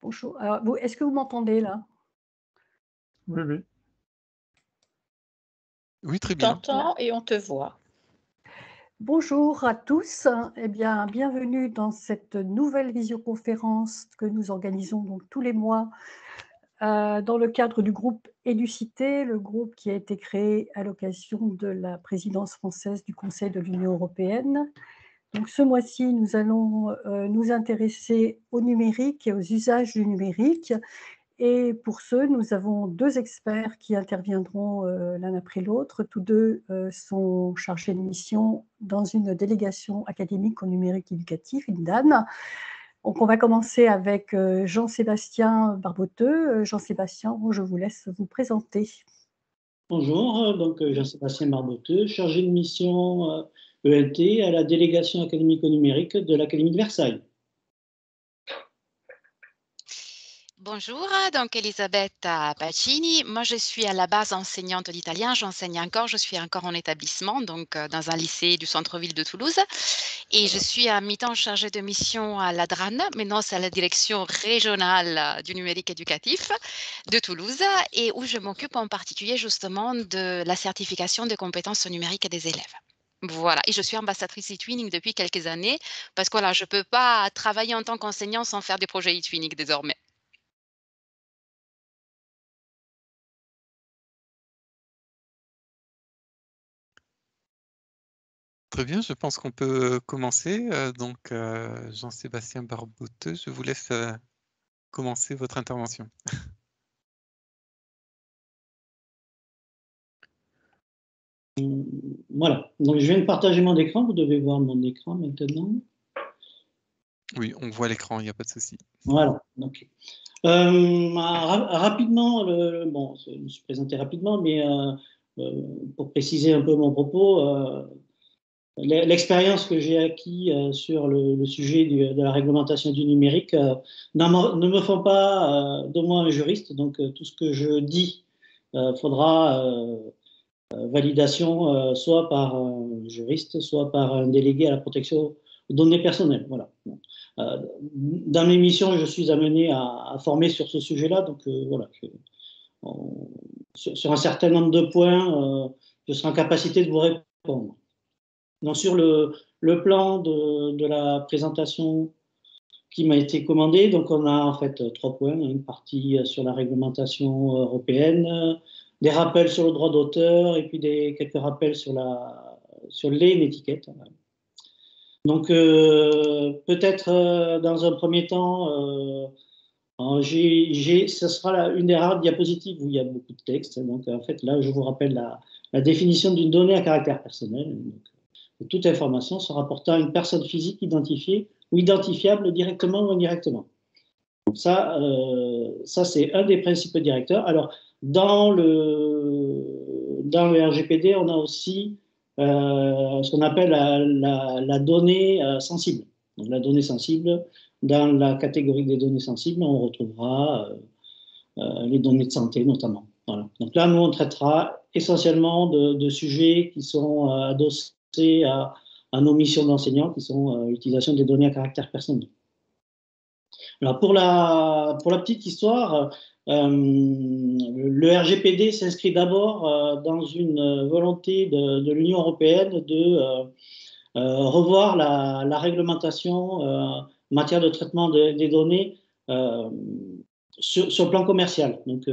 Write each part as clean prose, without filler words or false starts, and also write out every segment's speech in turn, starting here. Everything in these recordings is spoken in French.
Bonjour. Alors, est-ce que vous m'entendez là? Oui, oui. Oui, très bien. Voilà. T'entends et on te voit. Bonjour à tous. Eh bien, bienvenue dans cette nouvelle visioconférence que nous organisons donc tous les mois dans le cadre du groupe Élucité, le groupe qui a été créé à l'occasion de la présidence française du Conseil de l'Union européenne. Donc, ce mois-ci, nous allons nous intéresser au numérique et aux usages du numérique. Et pour ce, nous avons 2 experts qui interviendront, l'un après l'autre. Tous 2 sont chargés de mission dans une délégation académique au numérique éducatif, une DAN. Donc on va commencer avec, Jean-Sébastien Barboteux. Jean-Sébastien, je vous laisse vous présenter. Bonjour, Jean-Sébastien Barboteux, chargé de mission ENT à la délégation académique au numérique de l'Académie de Versailles. Bonjour, donc Elisabetta Pacini. Moi, je suis à la base enseignante d'italien. Je suis encore en établissement, donc dans un lycée du centre-ville de Toulouse. Et je suis à mi-temps chargée de mission à la DRAN, maintenant c'est à la direction régionale du numérique éducatif de Toulouse, et où je m'occupe en particulier justement de la certification des compétences numériques des élèves. Voilà, et je suis ambassadrice eTwinning depuis quelques années, parce que voilà, je ne peux pas travailler en tant qu'enseignant sans faire des projets eTwinning désormais. Très bien, je pense qu'on peut commencer. Jean-Sébastien Barboteux, je vous laisse commencer votre intervention. Voilà, donc je viens de partager mon écran, vous devez voir mon écran maintenant. Oui, on voit l'écran, il n'y a pas de souci. Voilà, ok. Rapidement, bon, je me suis présenté rapidement, mais pour préciser un peu mon propos, l'expérience que j'ai acquis sur le sujet de la réglementation du numérique ne me font pas de moi un juriste, donc tout ce que je dis faudra validation soit par un juriste, soit par un délégué à la protection des données personnelles. Voilà. Dans mes missions, je suis amené à former sur ce sujet-là, donc voilà. Sur un certain nombre de points, je serai en capacité de vous répondre. Donc, sur le plan de la présentation qui m'a été commandée, donc on a en fait 3 points, une partie sur la réglementation européenne, des rappels sur le droit d'auteur et puis quelques rappels sur les étiquettes. Donc peut-être dans un premier temps, ce sera une des rares diapositives où il y a beaucoup de texte. Donc en fait là, je vous rappelle la définition d'une donnée à caractère personnel. Donc, toute information se rapportant à une personne physique identifiée ou identifiable directement ou indirectement. Donc ça c'est un des principes directeurs. Alors, dans le RGPD, on a aussi ce qu'on appelle la donnée sensible. Donc, la donnée sensible, dans la catégorie des données sensibles, on retrouvera les données de santé notamment. Voilà. Donc là, nous, on traitera essentiellement de sujets qui sont adossés à nos missions d'enseignants, qui sont l'utilisation des données à caractère personnel. Alors pour la petite histoire, le RGPD s'inscrit d'abord dans une volonté de l'Union européenne de revoir la réglementation en matière de traitement des données sur le plan commercial. Donc,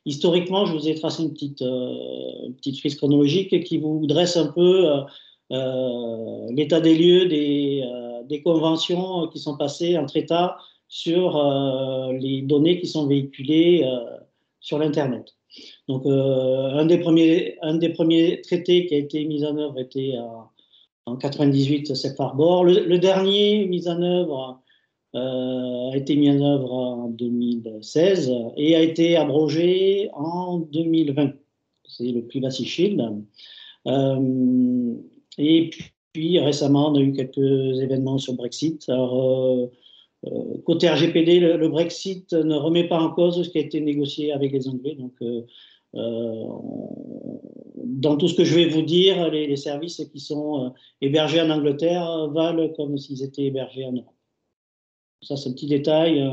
historiquement, je vous ai tracé une petite frise chronologique qui vous dresse un peu l'état des lieux des conventions qui sont passées entre États sur les données qui sont véhiculées sur l'Internet. Donc, un des premiers traités qui a été mis en œuvre était en 98, Safe Harbor. Le dernier mis en œuvre a été mis en œuvre en 2016 et a été abrogé en 2020. C'est le Privacy Shield. Et puis récemment, on a eu quelques événements sur Brexit. Alors, côté RGPD, le Brexit ne remet pas en cause ce qui a été négocié avec les Anglais. Donc, dans tout ce que je vais vous dire, les services qui sont hébergés en Angleterre valent comme s'ils étaient hébergés en Europe. Ça, c'est un petit détail.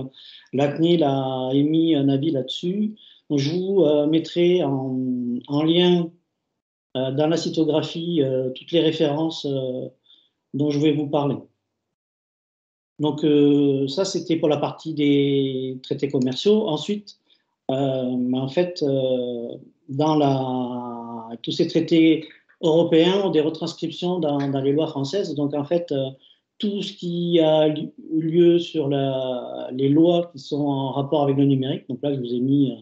La CNIL a émis un avis là-dessus. Je vous mettrai en lien dans la cytographie toutes les références dont je vais vous parler. Donc ça, c'était pour la partie des traités commerciaux. Ensuite, en fait, tous ces traités européens ont des retranscriptions dans les lois françaises. Donc en fait, tout ce qui a eu lieu sur les lois qui sont en rapport avec le numérique, donc là, je vous ai mis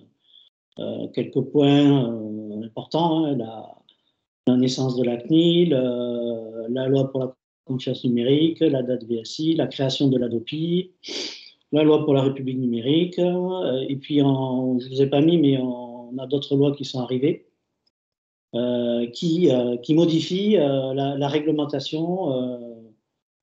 quelques points importants, hein, la naissance de la CNIL, la loi pour la confiance numérique, la date VSI, la création de l'ADOPI, la loi pour la République numérique, et puis je ne vous ai pas mis, mais on a d'autres lois qui sont arrivées qui modifient la réglementation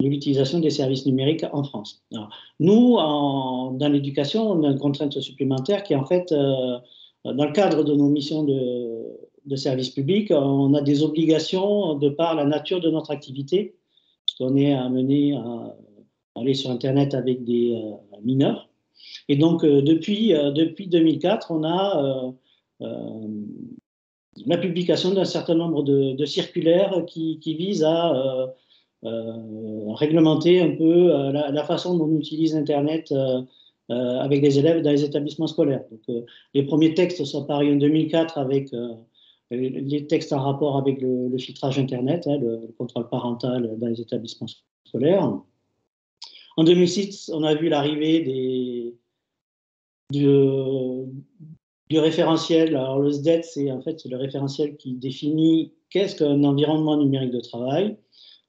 de l'utilisation des services numériques en France. Alors, nous, dans l'éducation, on a une contrainte supplémentaire qui est en fait, dans le cadre de nos missions de service public, on a des obligations de par la nature de notre activité, puisqu'on est amené à aller sur Internet avec des mineurs. Et donc, depuis 2004, on a la publication d'un certain nombre de circulaires qui visent à réglementer un peu la façon dont on utilise Internet avec les élèves dans les établissements scolaires. Donc, les premiers textes sont parus en 2004 avec les textes en rapport avec le filtrage Internet, hein, le contrôle parental dans les établissements scolaires. En 2006, on a vu l'arrivée du référentiel. Alors, le SDET, c'est en fait le référentiel qui définit qu'est-ce qu'un environnement numérique de travail.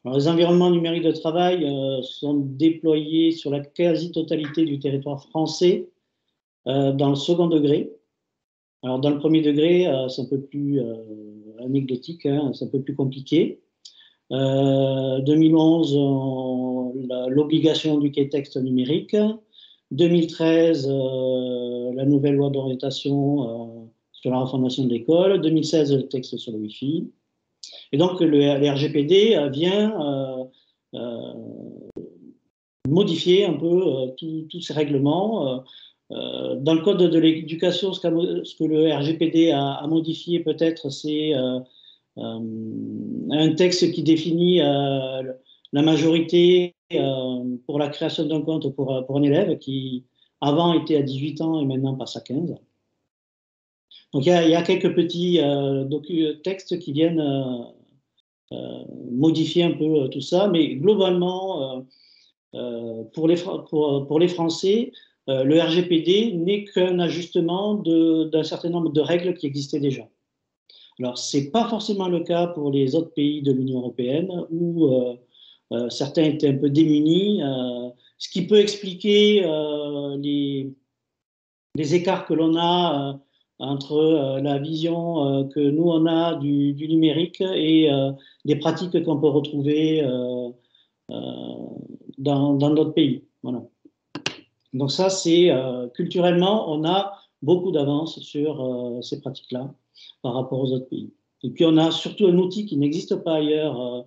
Alors, les environnements numériques de travail sont déployés sur la quasi-totalité du territoire français dans le second degré. Alors, dans le premier degré, c'est un peu plus anecdotique, hein, c'est un peu plus compliqué. 2011, l'obligation du quai-texte numérique. 2013, la nouvelle loi d'orientation sur la refondation de l'école. 2016, le texte sur le Wi-Fi. Et donc, le RGPD vient modifier un peu tous ces règlements. Dans le code de l'éducation, ce que le RGPD a modifié peut-être, c'est un texte qui définit la majorité pour la création d'un compte pour un élève qui avant était à 18 ans et maintenant passe à 15. Donc il y a quelques petits textes qui viennent modifier un peu tout ça, mais globalement, pour les Français, le RGPD n'est qu'un ajustement d'un certain nombre de règles qui existaient déjà. Alors, ce n'est pas forcément le cas pour les autres pays de l'Union européenne où certains étaient un peu démunis, ce qui peut expliquer les écarts que l'on a entre la vision que nous, on a du numérique et des pratiques qu'on peut retrouver dans d'autres pays. Voilà. Donc ça, c'est culturellement, on a beaucoup d'avance sur ces pratiques-là par rapport aux autres pays. Et puis, on a surtout un outil qui n'existe pas ailleurs,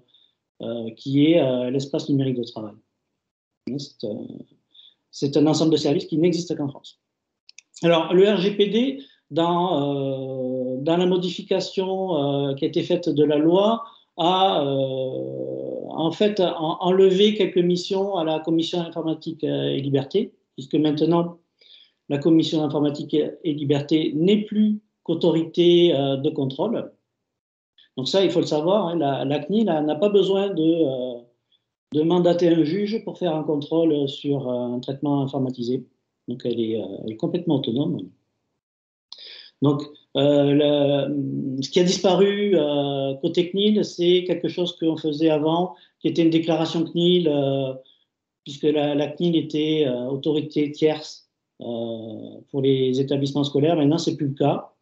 qui est l'espace numérique de travail. C'est un ensemble de services qui n'existe qu'en France. Alors, le RGPD, dans la modification qui a été faite de la loi, a en fait enlevé quelques missions à la Commission informatique et liberté, puisque maintenant, la Commission informatique et liberté n'est plus qu'autorité de contrôle. Donc ça, il faut le savoir, hein, la CNIL n'a pas besoin de mandater un juge pour faire un contrôle sur un traitement informatisé. Donc elle est complètement autonome. Donc ce qui a disparu côté CNIL, c'est quelque chose qu'on faisait avant, qui était une déclaration CNIL, puisque la CNIL était autorité tierce pour les établissements scolaires. Maintenant, c'est plus le cas.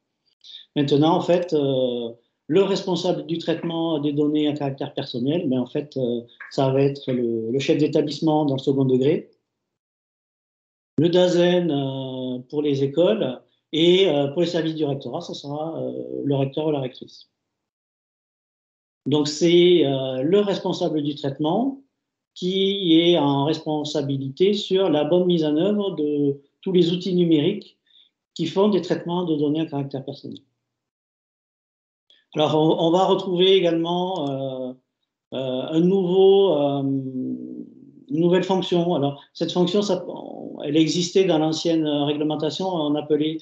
Maintenant, en fait, le responsable du traitement des données à caractère personnel, en fait, ça va être le chef d'établissement dans le second degré, le DAZEN pour les écoles, et pour les services du rectorat, ça sera le recteur ou la rectrice. Donc, c'est le responsable du traitement qui est en responsabilité sur la bonne mise en œuvre de tous les outils numériques qui font des traitements de données à caractère personnel. Alors, on va retrouver également une nouvelle fonction. Alors, cette fonction, elle existait dans l'ancienne réglementation. On appelait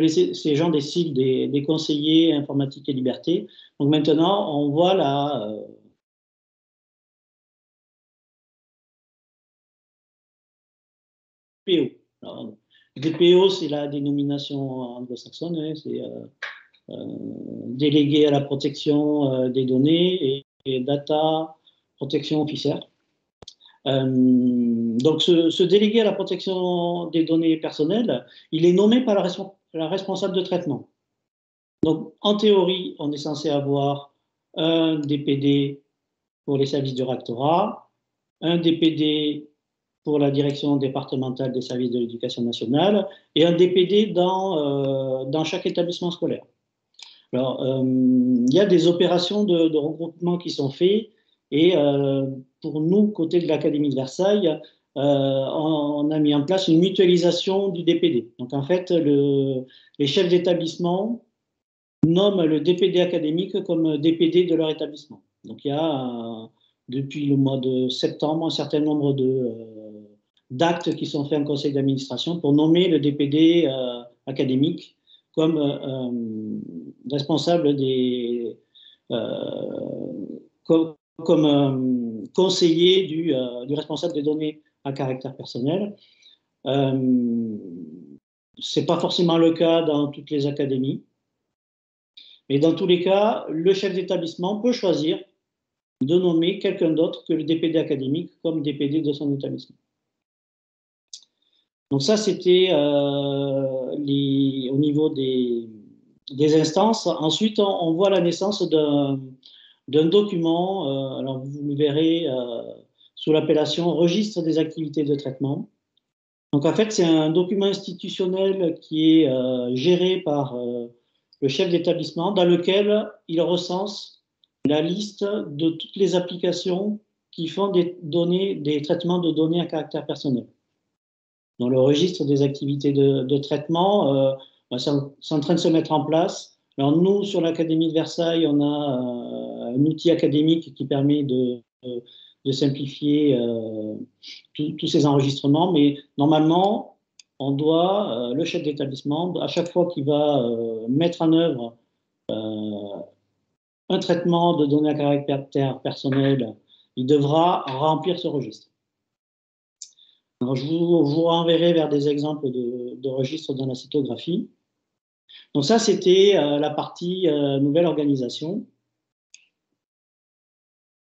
ces gens des CIL, des conseillers informatique et liberté. Donc maintenant, on voit la DPO. Alors, DPO, c'est la dénomination anglo-saxonne, hein, c'est délégué à la protection des données et data protection officer. Donc, ce délégué à la protection des données personnelles, il est nommé par la responsable de traitement. Donc, en théorie, on est censé avoir un DPD pour les services du rectorat, un DPD pour la direction départementale des services de l'éducation nationale et un DPD dans chaque établissement scolaire. Alors, il y a des opérations de regroupement qui sont faites et pour nous, côté de l'Académie de Versailles, on a mis en place une mutualisation du DPD. Donc, en fait, les chefs d'établissement nomment le DPD académique comme DPD de leur établissement. Donc, il y a, depuis le mois de septembre, un certain nombre d'actes qui sont faits en conseil d'administration pour nommer le DPD académique comme responsable comme conseiller du responsable des données à caractère personnel. C'est pas forcément le cas dans toutes les académies. Mais dans tous les cas, le chef d'établissement peut choisir de nommer quelqu'un d'autre que le DPD académique comme DPD de son établissement. Donc ça, c'était au niveau des instances. Ensuite, on voit la naissance d'un document, alors vous le verrez sous l'appellation Registre des activités de traitement. Donc en fait, c'est un document institutionnel qui est géré par le chef d'établissement, dans lequel il recense la liste de toutes les applications qui font des traitements de données à caractère personnel. Dans le registre des activités de traitement, c'est en train de se mettre en place. Alors nous, sur l'Académie de Versailles, on a un outil académique qui permet de simplifier tous ces enregistrements, mais normalement, on doit, le chef d'établissement, à chaque fois qu'il va mettre en œuvre un traitement de données à caractère personnel, il devra remplir ce registre. Alors, je vous renverrai vers des exemples de registres dans la cytographie. Donc ça, c'était la partie nouvelle organisation.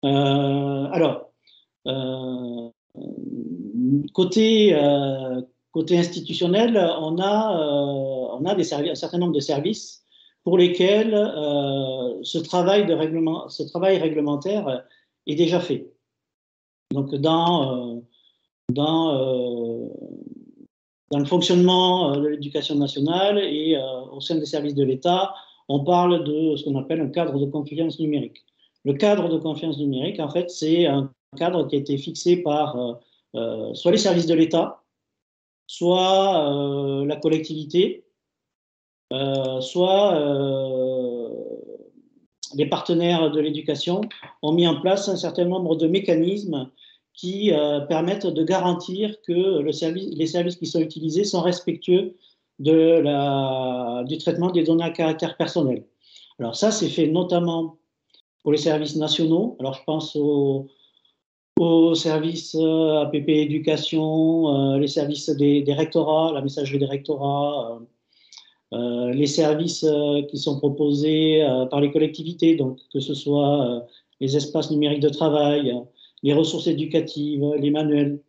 Alors, côté institutionnel, on a un certain nombre de services pour lesquels ce travail réglementaire est déjà fait. Donc, dans le fonctionnement de l'éducation nationale et au sein des services de l'État, on parle de ce qu'on appelle un cadre de confiance numérique. Le cadre de confiance numérique, en fait, c'est un cadre qui a été fixé par soit les services de l'État, soit la collectivité, soit les partenaires de l'éducation ont mis en place un certain nombre de mécanismes qui permettent de garantir que les services qui sont utilisés sont respectueux du traitement des données à caractère personnel. Alors ça, c'est fait notamment pour les services nationaux. Alors je pense aux services APP éducation, les services des rectorats, la messagerie des rectorats, les services qui sont proposés par les collectivités, donc que ce soit les espaces numériques de travail, les ressources éducatives, les manuels.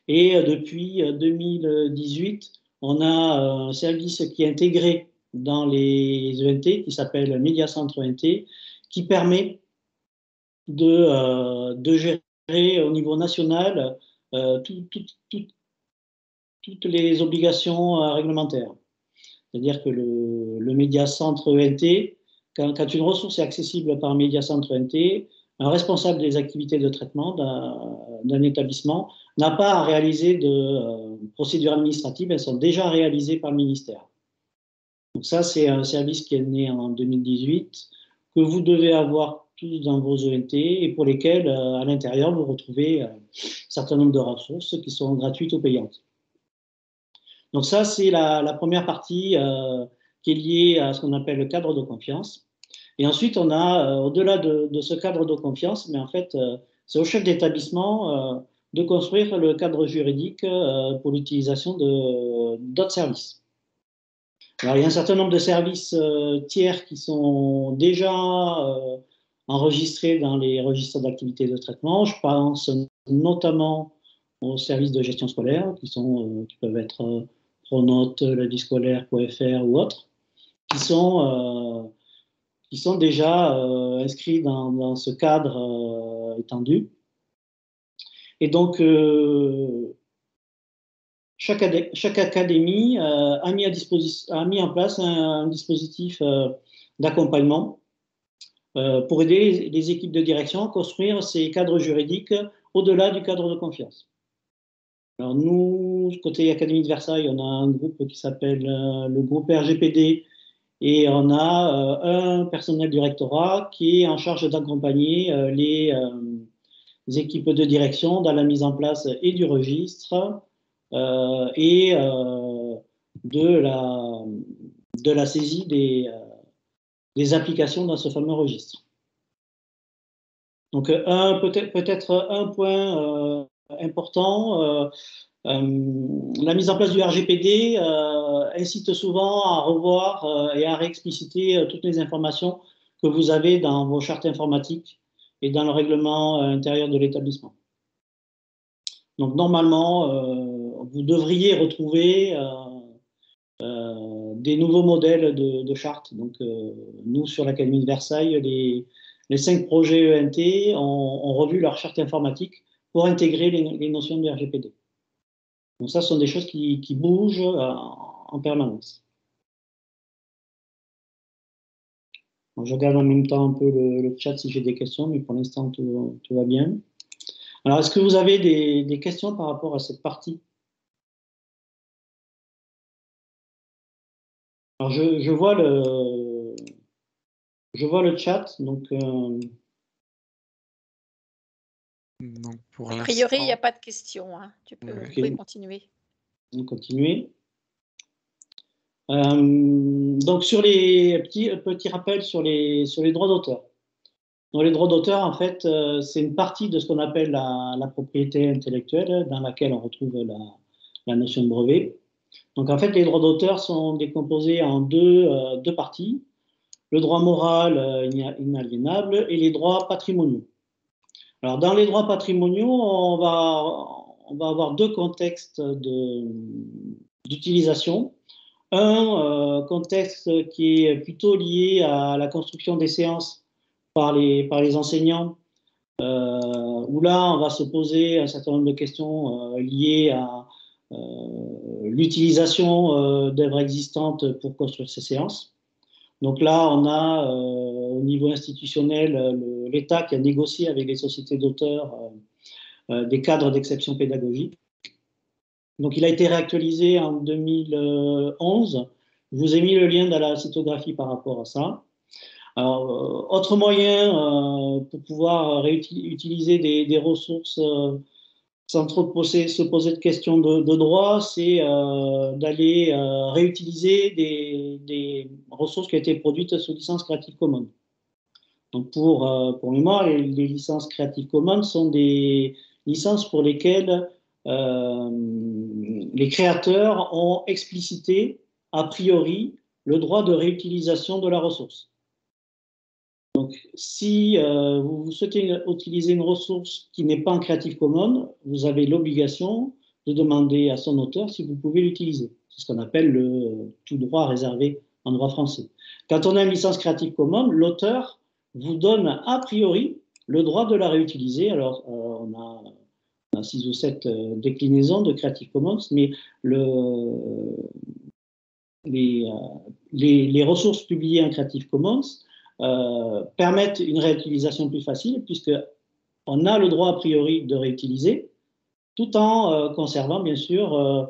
Et depuis 2018, on a un service qui est intégré dans les ENT, qui s'appelle Médiacentre ENT, qui permet de gérer au niveau national toutes les obligations réglementaires. C'est-à-dire que le Médiacentre ENT, quand une ressource est accessible par Médiacentre ENT, un responsable des activités de traitement d'un établissement n'a pas à réaliser de procédures administratives, elles sont déjà réalisées par le ministère. Donc ça, c'est un service qui est né en 2018, que vous devez avoir tous dans vos ENT et pour lesquels, à l'intérieur, vous retrouvez un certain nombre de ressources qui sont gratuites ou payantes. Donc ça, c'est la première partie qui est liée à ce qu'on appelle le cadre de confiance. Et ensuite, on a, au-delà de ce cadre de confiance, mais en fait, c'est au chef d'établissement de construire le cadre juridique pour l'utilisation d'autres services. Alors, il y a un certain nombre de services tiers qui sont déjà enregistrés dans les registres d'activité de traitement. Je pense notamment aux services de gestion scolaire qui peuvent être Pronote, la vie scolaire.fr ou autres, qui sont déjà inscrits dans ce cadre étendu. Et donc, chaque académie a mis en place un dispositif d'accompagnement pour aider les équipes de direction à construire ces cadres juridiques au-delà du cadre de confiance. Alors nous, côté Académie de Versailles, on a un groupe qui s'appelle le groupe RGPD et on a un personnel du rectorat qui est en charge d'accompagner les équipes de direction dans la mise en place et du registre et de la saisie des applications dans ce fameux registre. Donc peut-être un point important, la mise en place du RGPD incite souvent à revoir et à réexpliciter toutes les informations que vous avez dans vos chartes informatiques et dans le règlement intérieur de l'établissement. Donc normalement, vous devriez retrouver des nouveaux modèles de chartes. Donc nous, sur l'Académie de Versailles, les 5 projets ENT ont revu leur charte informatique pour intégrer les notions de RGPD. Donc ça, ce sont des choses qui bougent en permanence. Donc, je regarde en même temps un peu le chat si j'ai des questions, mais pour l'instant, tout va bien. Alors, est-ce que vous avez des questions par rapport à cette partie? Alors, je vois le chat, donc... Donc pour A priori, il n'y a l'instant, pas de questions. Hein. Vous pouvez continuer. On continue. Donc sur les petits rappels sur les droits d'auteur. Donc les droits d'auteur, en fait, c'est une partie de ce qu'on appelle la propriété intellectuelle, dans laquelle on retrouve la notion de brevet. Donc en fait, les droits d'auteur sont décomposés en deux parties. Le droit moral inaliénable et les droits patrimoniaux. Alors, dans les droits patrimoniaux, on va avoir 2 contextes d'utilisation. Un contexte qui est plutôt lié à la construction des séances par les enseignants, où là, on va se poser un certain nombre de questions liées à l'utilisation d'œuvres existantes pour construire ces séances. Donc là, on a au niveau institutionnel l'État qui a négocié avec les sociétés d'auteurs des cadres d'exception pédagogique. Donc il a été réactualisé en 2011. Je vous ai mis le lien dans la cytographie par rapport à ça. Alors, autre moyen pour pouvoir utiliser des ressources sans trop se poser de questions de droit, c'est d'aller réutiliser des ressources qui ont été produites sous licence Creative Commons. Donc pour mémoire, les licences Creative Commons sont des licences pour lesquelles les créateurs ont explicité a priori le droit de réutilisation de la ressource. Donc, si vous souhaitez utiliser une ressource qui n'est pas en Creative Commons, vous avez l'obligation de demander à son auteur si vous pouvez l'utiliser. C'est ce qu'on appelle le tout droit réservé en droit français. Quand on a une licence Creative Commons, l'auteur vous donne a priori le droit de la réutiliser. Alors, on a 6 ou 7 déclinaisons de Creative Commons, mais les ressources publiées en Creative Commons permettent une réutilisation plus facile, puisqu'on a le droit a priori de réutiliser, tout en conservant bien sûr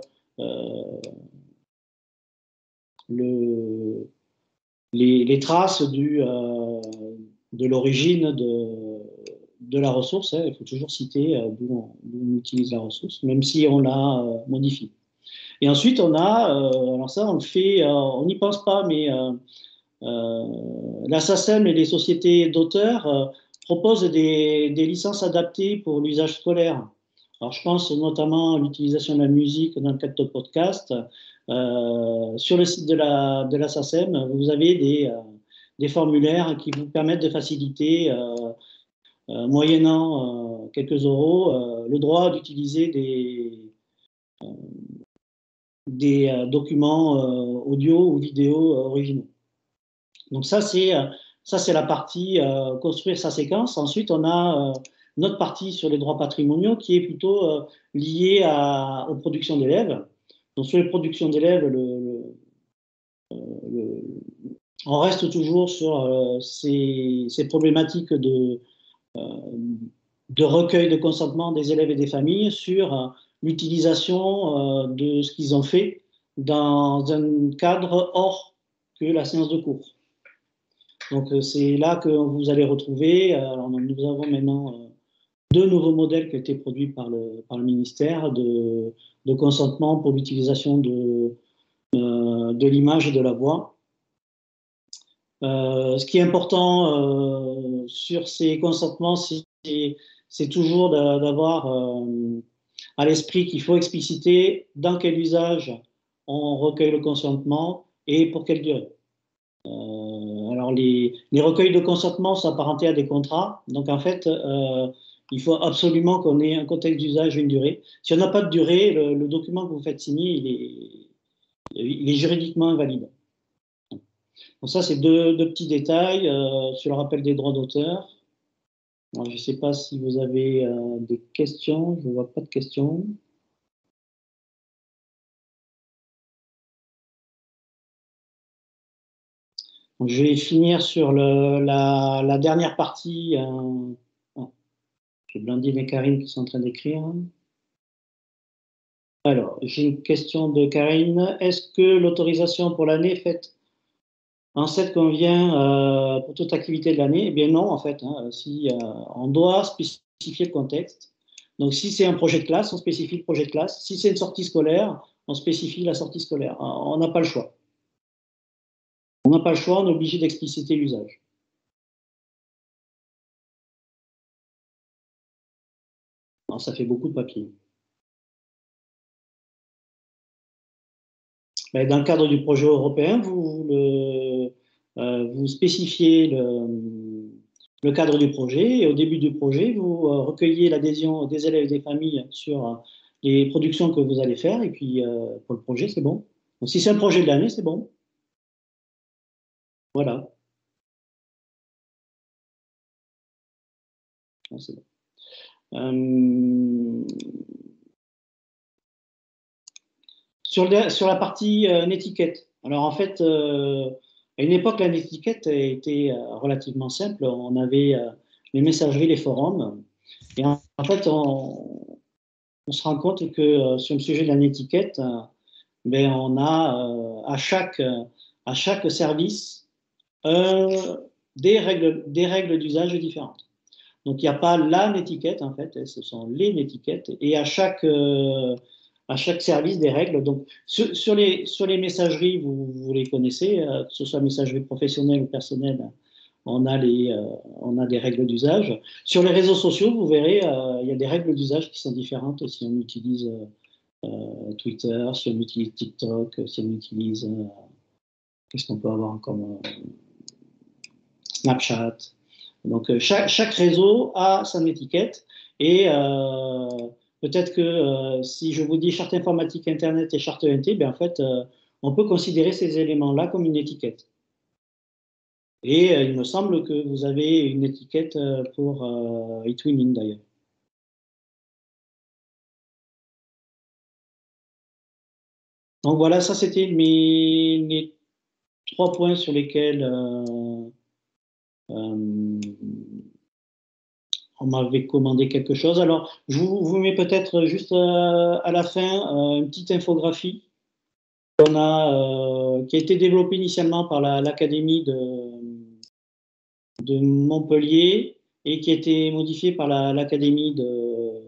les traces de l'origine de la ressource. Il faut toujours citer d'où on utilise la ressource, même si on la modifie. Et ensuite, on a, alors ça, on le fait, on n'y pense pas, mais la SACEM et les sociétés d'auteurs proposent des licences adaptées pour l'usage scolaire. Alors, je pense notamment à l'utilisation de la musique dans le cadre de podcast. Sur le site de la SACEM, vous avez des formulaires qui vous permettent de faciliter, moyennant quelques euros, le droit d'utiliser des documents audio ou vidéo originaux. Donc ça, c'est la partie construire sa séquence. Ensuite, on a notre partie sur les droits patrimoniaux qui est plutôt liée aux productions d'élèves. Donc sur les productions d'élèves, on reste toujours sur ces problématiques de recueil de consentement des élèves et des familles sur l'utilisation de ce qu'ils ont fait dans un cadre hors que la séance de cours. Donc c'est là que vous allez retrouver, alors nous avons maintenant 2 nouveaux modèles qui ont été produits par le ministère de consentement pour l'utilisation de l'image et de la voix. Ce qui est important sur ces consentements, c'est toujours d'avoir à l'esprit qu'il faut expliciter dans quel usage on recueille le consentement et pour quelle durée. Alors les recueils de consentement sont apparentés à des contrats, donc en fait il faut absolument qu'on ait un contexte d'usage et une durée. Si on n'a pas de durée, le document que vous faites signer, il est juridiquement invalide. Donc ça, c'est deux petits détails sur le rappel des droits d'auteur. Je ne sais pas si vous avez des questions. Je ne vois pas de questions. Donc, je vais finir sur la dernière partie. J'ai Blandine et Karine qui sont en train d'écrire. Alors, j'ai une question de Karine. Est-ce que l'autorisation pour l'année est faite en cette convient pour toute activité de l'année? Eh bien non, en fait. On doit spécifier le contexte. Donc, si c'est un projet de classe, on spécifie le projet de classe. Si c'est une sortie scolaire, on spécifie la sortie scolaire. On n'a pas le choix. On n'a pas le choix, on est obligé d'expliciter l'usage. Ça fait beaucoup de papier. Mais dans le cadre du projet européen, vous spécifiez le cadre du projet et au début du projet, vous recueillez l'adhésion des élèves et des familles sur les productions que vous allez faire et puis pour le projet, c'est bon. Donc si c'est un projet de l'année, c'est bon. Voilà. C'est bon. Sur la partie étiquette. Alors en fait, à une époque, la étiquette était relativement simple. On avait les messageries, les forums. Et en fait, on se rend compte que sur le sujet de la étiquette, ben, on a à chaque service des règles d'usage différentes. Donc il n'y a pas la étiquette, en fait, ce sont les étiquettes. Et à chaque service des règles. Donc, sur les messageries, vous les connaissez, que ce soit messagerie professionnelle ou personnelle, on a des règles d'usage. Sur les réseaux sociaux, vous verrez, il y a des règles d'usage qui sont différentes si on utilise Twitter, si on utilise TikTok, si on utilise qu'est-ce qu'on peut avoir comme Snapchat. Donc, chaque réseau a son étiquette et peut-être que si je vous dis charte informatique Internet et charte ENT, ben en fait, on peut considérer ces éléments-là comme une étiquette. Et il me semble que vous avez une étiquette pour eTwinning d'ailleurs. Donc voilà, ça c'était mes 3 points sur lesquels on m'avait commandé quelque chose. Alors, je vous mets peut-être juste à la fin une petite infographie qui a été développée initialement par l'Académie de Montpellier et qui a été modifiée par l'Académie de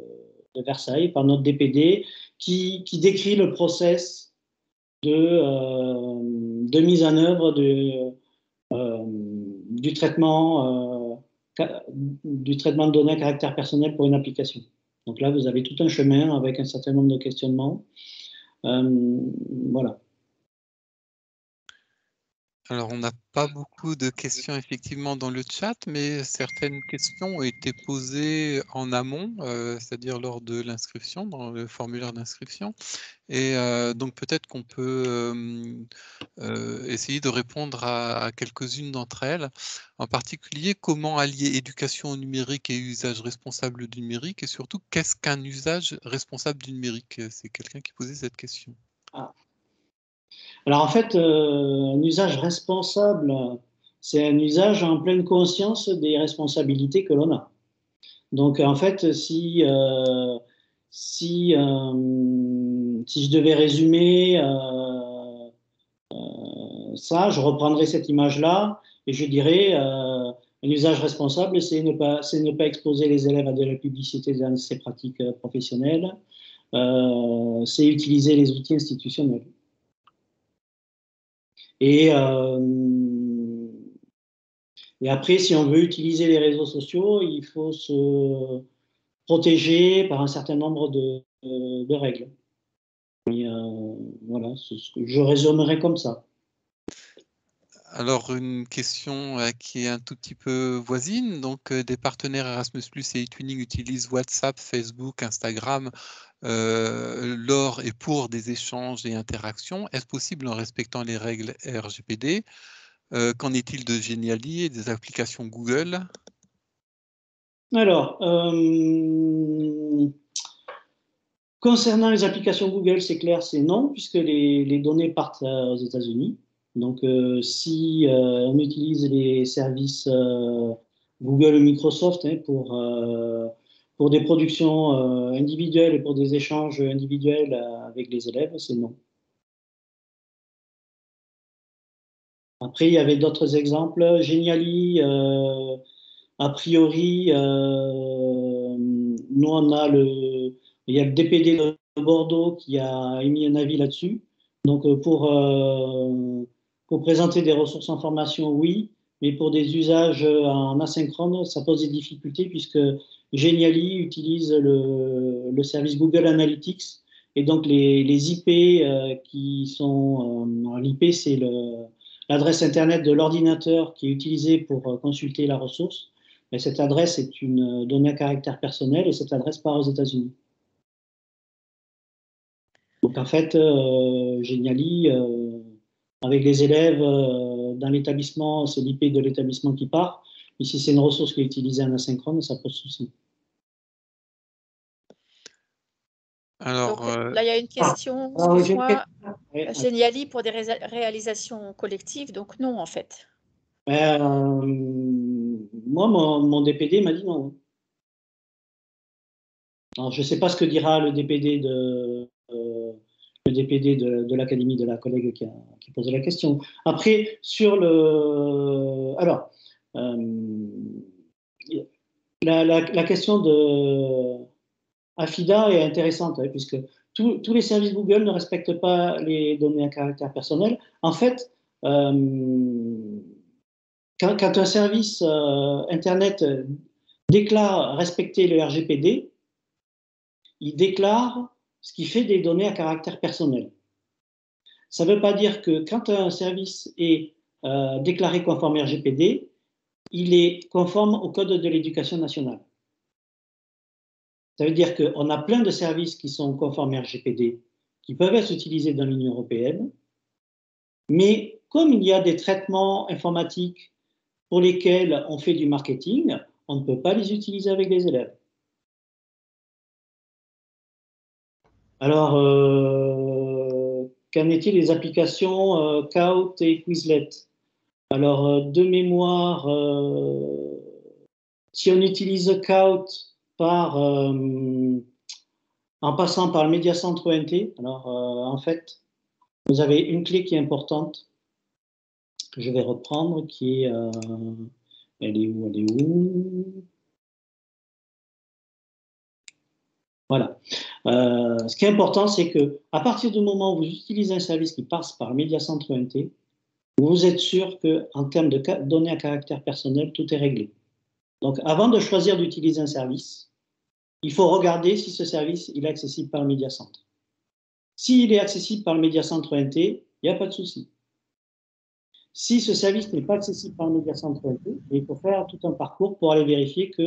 Versailles, par notre DPD, qui décrit le process de mise en œuvre du traitement de données à caractère personnel pour une application. Donc là, vous avez tout un chemin avec un certain nombre de questionnements. Voilà. Alors, on n'a pas beaucoup de questions effectivement dans le chat, mais certaines questions ont été posées en amont, c'est-à-dire lors de l'inscription, dans le formulaire d'inscription. Et donc, peut-être qu'on peut essayer de répondre à quelques-unes d'entre elles. En particulier, comment allier éducation au numérique et usage responsable du numérique? Et surtout, qu'est-ce qu'un usage responsable du numérique? C'est quelqu'un qui posait cette question. Ah. Alors en fait, un usage responsable, c'est un usage en pleine conscience des responsabilités que l'on a. Donc en fait, si je devais résumer ça, je reprendrais cette image-là et je dirais un usage responsable, c'est ne pas exposer les élèves à de la publicité dans ces pratiques professionnelles, c'est utiliser les outils institutionnels. Et après, si on veut utiliser les réseaux sociaux, il faut se protéger par un certain nombre de règles. Et voilà, je résumerai comme ça. Alors, une question qui est un tout petit peu voisine. Donc, des partenaires Erasmus+ et eTwinning utilisent WhatsApp, Facebook, Instagram lors et pour des échanges et interactions. Est-ce possible en respectant les règles RGPD? Qu'en est-il de Genially et des applications Google? Alors, concernant les applications Google, c'est clair, c'est non, puisque les données partent aux États-Unis. Donc, si on utilise les services Google ou Microsoft pour des productions individuelles et pour des échanges individuels avec les élèves, c'est non. Après, il y avait d'autres exemples. Genially, a priori, nous, il y a le DPD de Bordeaux qui a émis un avis là-dessus. Donc, pour présenter des ressources en formation, oui, mais pour des usages en asynchrone, ça pose des difficultés puisque Genially utilise le service Google Analytics et donc les IP qui sont. L'IP, c'est l'adresse Internet de l'ordinateur qui est utilisée pour consulter la ressource. Mais cette adresse est une donnée à caractère personnel et cette adresse part aux États-Unis. Donc en fait, Genially, avec les élèves dans l'établissement, c'est l'IP de l'établissement qui part. Et si c'est une ressource qui est utilisée en asynchrone, ça pose souci. Alors, donc, là, il y a une question, excuse-moi, Genially pour des réalisations collectives, donc non en fait. Moi, mon DPD m'a dit non. Alors, je ne sais pas ce que dira le DPD de l'Académie de la collègue qui posait la question. Après, sur le... Alors, la question de Afida est intéressante, hein, puisque tous les services Google ne respectent pas les données à caractère personnel. En fait, quand un service Internet déclare respecter le RGPD, il déclare ce qui fait des données à caractère personnel. Ça ne veut pas dire que quand un service est déclaré conforme RGPD, il est conforme au Code de l'éducation nationale. Ça veut dire qu'on a plein de services qui sont conformes RGPD, qui peuvent être utilisés dans l'Union européenne, mais comme il y a des traitements informatiques pour lesquels on fait du marketing, on ne peut pas les utiliser avec les élèves. Alors, qu'en est-il des applications Kaut et Quizlet? Alors, de mémoire, si on utilise Kaut en passant par le médiacentre ONT, alors en fait, vous avez une clé qui est importante, que je vais reprendre, qui est... elle est où? Elle est où? Voilà. Ce qui est important, c'est que à partir du moment où vous utilisez un service qui passe par le médiacentre ONT, vous êtes sûr qu'en termes de données à caractère personnel, tout est réglé. Donc, avant de choisir d'utiliser un service, il faut regarder si ce service il est accessible par le médiacentre. S'il est accessible par le médiacentre ONT, il n'y a pas de souci. Si ce service n'est pas accessible par le médiacentre ONT, il faut faire tout un parcours pour aller vérifier que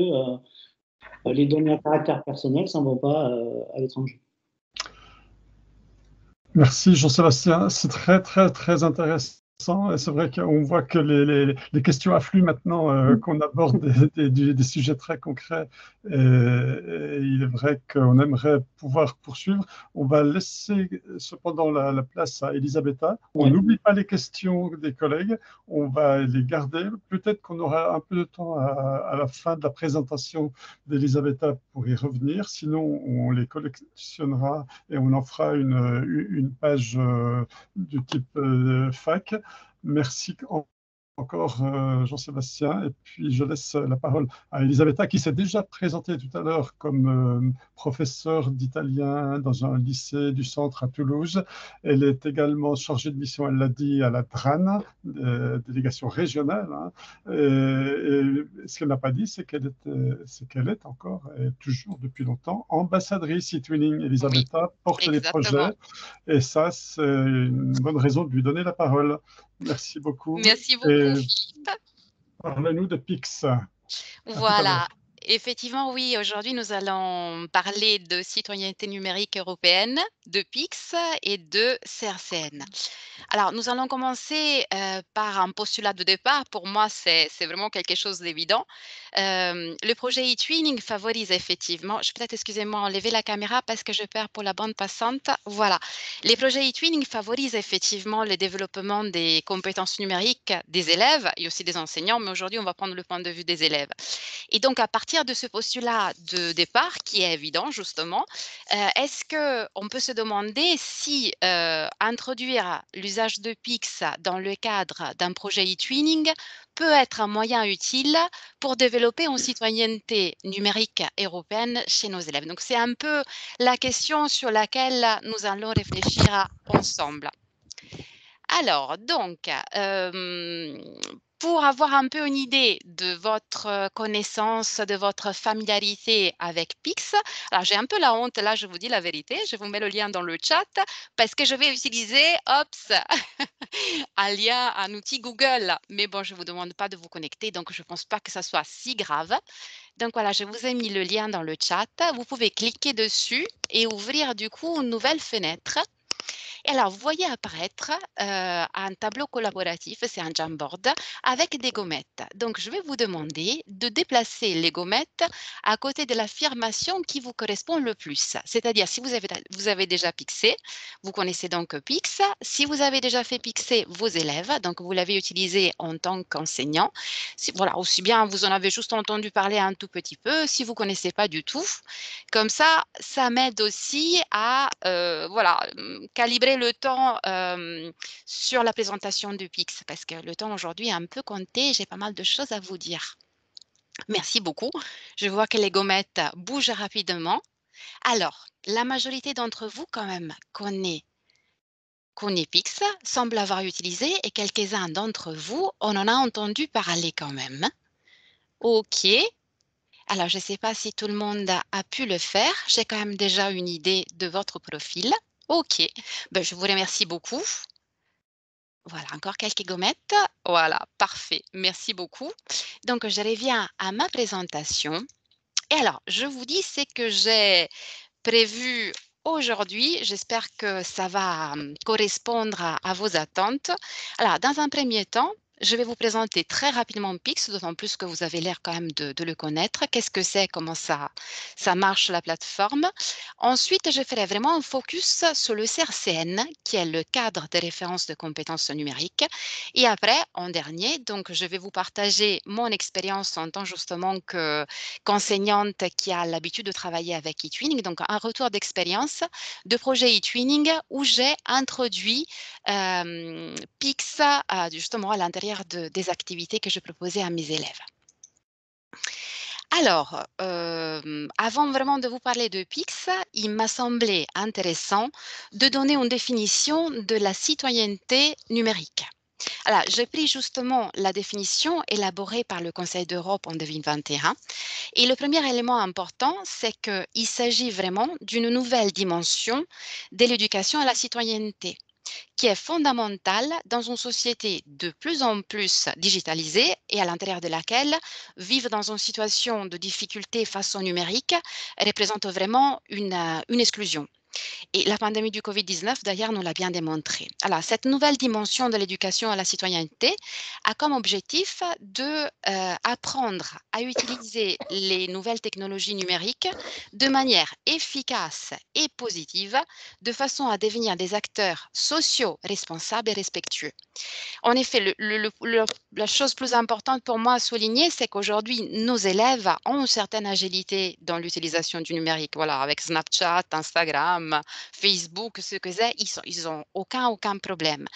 les données à caractère personnel ne s'en vont pas à l'étranger. Merci Jean-Sébastien, c'est très très très intéressant. Et c'est vrai qu'on voit que les questions affluent maintenant, qu'on aborde des sujets très concrets. Et il est vrai qu'on aimerait pouvoir poursuivre. On va laisser cependant la place à Elisabetta. On n'oublie pas les questions des collègues, on va les garder. Peut-être qu'on aura un peu de temps à la fin de la présentation d'Elisabetta pour y revenir. Sinon, on les collectionnera et on en fera une page du type fac. Merci encore Jean-Sébastien, et puis je laisse la parole à Elisabetta qui s'est déjà présentée tout à l'heure comme professeure d'italien dans un lycée du centre à Toulouse. Elle est également chargée de mission, elle l'a dit, à la DRAN, délégation régionale. Hein. Et ce qu'elle n'a pas dit, c'est qu'elle est encore, et toujours depuis longtemps, ambassadrice eTwinning. Elisabetta porte les projets, et ça, c'est une bonne raison de lui donner la parole. Merci beaucoup. Merci beaucoup. Parle-nous de PIX. Voilà. Effectivement, oui, aujourd'hui, nous allons parler de citoyenneté numérique européenne, de PIX et de CRCN. Alors, nous allons commencer par un postulat de départ. Pour moi, c'est vraiment quelque chose d'évident. Le projet eTwinning favorise effectivement, je peux peut-être, excusez-moi, enlever la caméra parce que je perds pour la bande passante. Voilà. Les projets eTwinning favorisent effectivement le développement des compétences numériques des élèves et aussi des enseignants, mais aujourd'hui, on va prendre le point de vue des élèves. Et donc, à partir de ce postulat de départ, qui est évident justement, est-ce qu'on peut se demander si introduire l'usage de PIX dans le cadre d'un projet eTwinning peut être un moyen utile pour développer une citoyenneté numérique européenne chez nos élèves. Donc, c'est un peu la question sur laquelle nous allons réfléchir ensemble. Alors, donc, pour avoir un peu une idée de votre connaissance, de votre familiarité avec PIX, alors j'ai un peu la honte, là je vous dis la vérité, je vous mets le lien dans le chat parce que je vais utiliser, un lien, un outil Google, mais bon, je ne vous demande pas de vous connecter, donc je ne pense pas que ça soit si grave. Donc voilà, je vous ai mis le lien dans le chat, vous pouvez cliquer dessus et ouvrir du coup une nouvelle fenêtre. Et alors, vous voyez apparaître un tableau collaboratif, c'est un Jamboard, avec des gommettes. Donc, je vais vous demander de déplacer les gommettes à côté de l'affirmation qui vous correspond le plus. C'est-à-dire, si vous avez déjà pixé, vous connaissez donc PIX. Si vous avez déjà fait pixer vos élèves, donc vous l'avez utilisé en tant qu'enseignant, voilà, aussi bien vous en avez juste entendu parler un tout petit peu, si vous ne connaissez pas du tout. Comme ça m'aide aussi à voilà, calibrer le temps sur la présentation du PIX, parce que le temps aujourd'hui est un peu compté, j'ai pas mal de choses à vous dire. Merci beaucoup. Je vois que les gommettes bougent rapidement. Alors, la majorité d'entre vous quand même connaît PIX, semble avoir utilisé, et quelques-uns d'entre vous, on en a entendu parler quand même. OK. Alors, je ne sais pas si tout le monde a pu le faire. J'ai quand même déjà une idée de votre profil. OK. Ben, je vous remercie beaucoup. Voilà, encore quelques gommettes. Voilà, parfait. Merci beaucoup. Donc, je reviens à ma présentation. Et alors, je vous dis ce que j'ai prévu aujourd'hui. J'espère que ça va correspondre à vos attentes. Alors, dans un premier temps, je vais vous présenter très rapidement Pix, d'autant plus que vous avez l'air quand même de le connaître. Qu'est-ce que c'est, comment ça marche la plateforme. Ensuite, je ferai vraiment un focus sur le CRCN, qui est le cadre de référence de compétences numériques. Et après, en dernier, donc je vais vous partager mon expérience en tant justement qu'enseignante qui a l'habitude de travailler avec eTwinning, donc un retour d'expérience de projet eTwinning où j'ai introduit Pix justement à l'intérieur des activités que je proposais à mes élèves. Alors, avant vraiment de vous parler de Pix, il m'a semblé intéressant de donner une définition de la citoyenneté numérique. Alors, j'ai pris justement la définition élaborée par le Conseil d'Europe en 2021. Et le premier élément important, c'est qu'il s'agit vraiment d'une nouvelle dimension de l'éducation à la citoyenneté, qui est fondamentale dans une société de plus en plus digitalisée et à l'intérieur de laquelle vivre dans une situation de difficulté face au numérique représente vraiment une exclusion. Et la pandémie du Covid-19, d'ailleurs, nous l'a bien démontré. Alors, cette nouvelle dimension de l'éducation à la citoyenneté a comme objectif d'apprendre à utiliser les nouvelles technologies numériques de manière efficace et positive, de façon à devenir des acteurs sociaux responsables et respectueux. En effet, la chose plus importante pour moi à souligner, c'est qu'aujourd'hui, nos élèves ont une certaine agilité dans l'utilisation du numérique. Voilà, avec Snapchat, Instagram, Facebook, ce que c'est, ils ont aucun problème.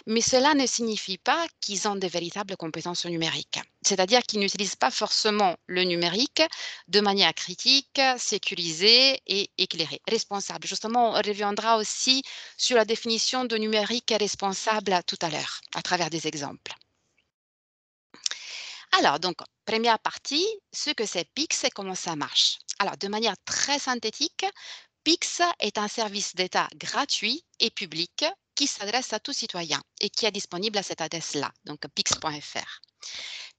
Mais cela ne signifie pas qu'ils ont de véritables compétences numériques. C'est-à-dire qu'ils n'utilisent pas forcément le numérique de manière critique, sécurisée et éclairée, responsable. Justement, on reviendra aussi sur la définition de numérique responsable tout à l'heure, à travers des exemples. Alors, donc, première partie, ce que c'est Pix et comment ça marche. Alors, de manière très synthétique, Pix est un service d'État gratuit et public qui s'adresse à tout citoyen et qui est disponible à cette adresse-là, donc pix.fr.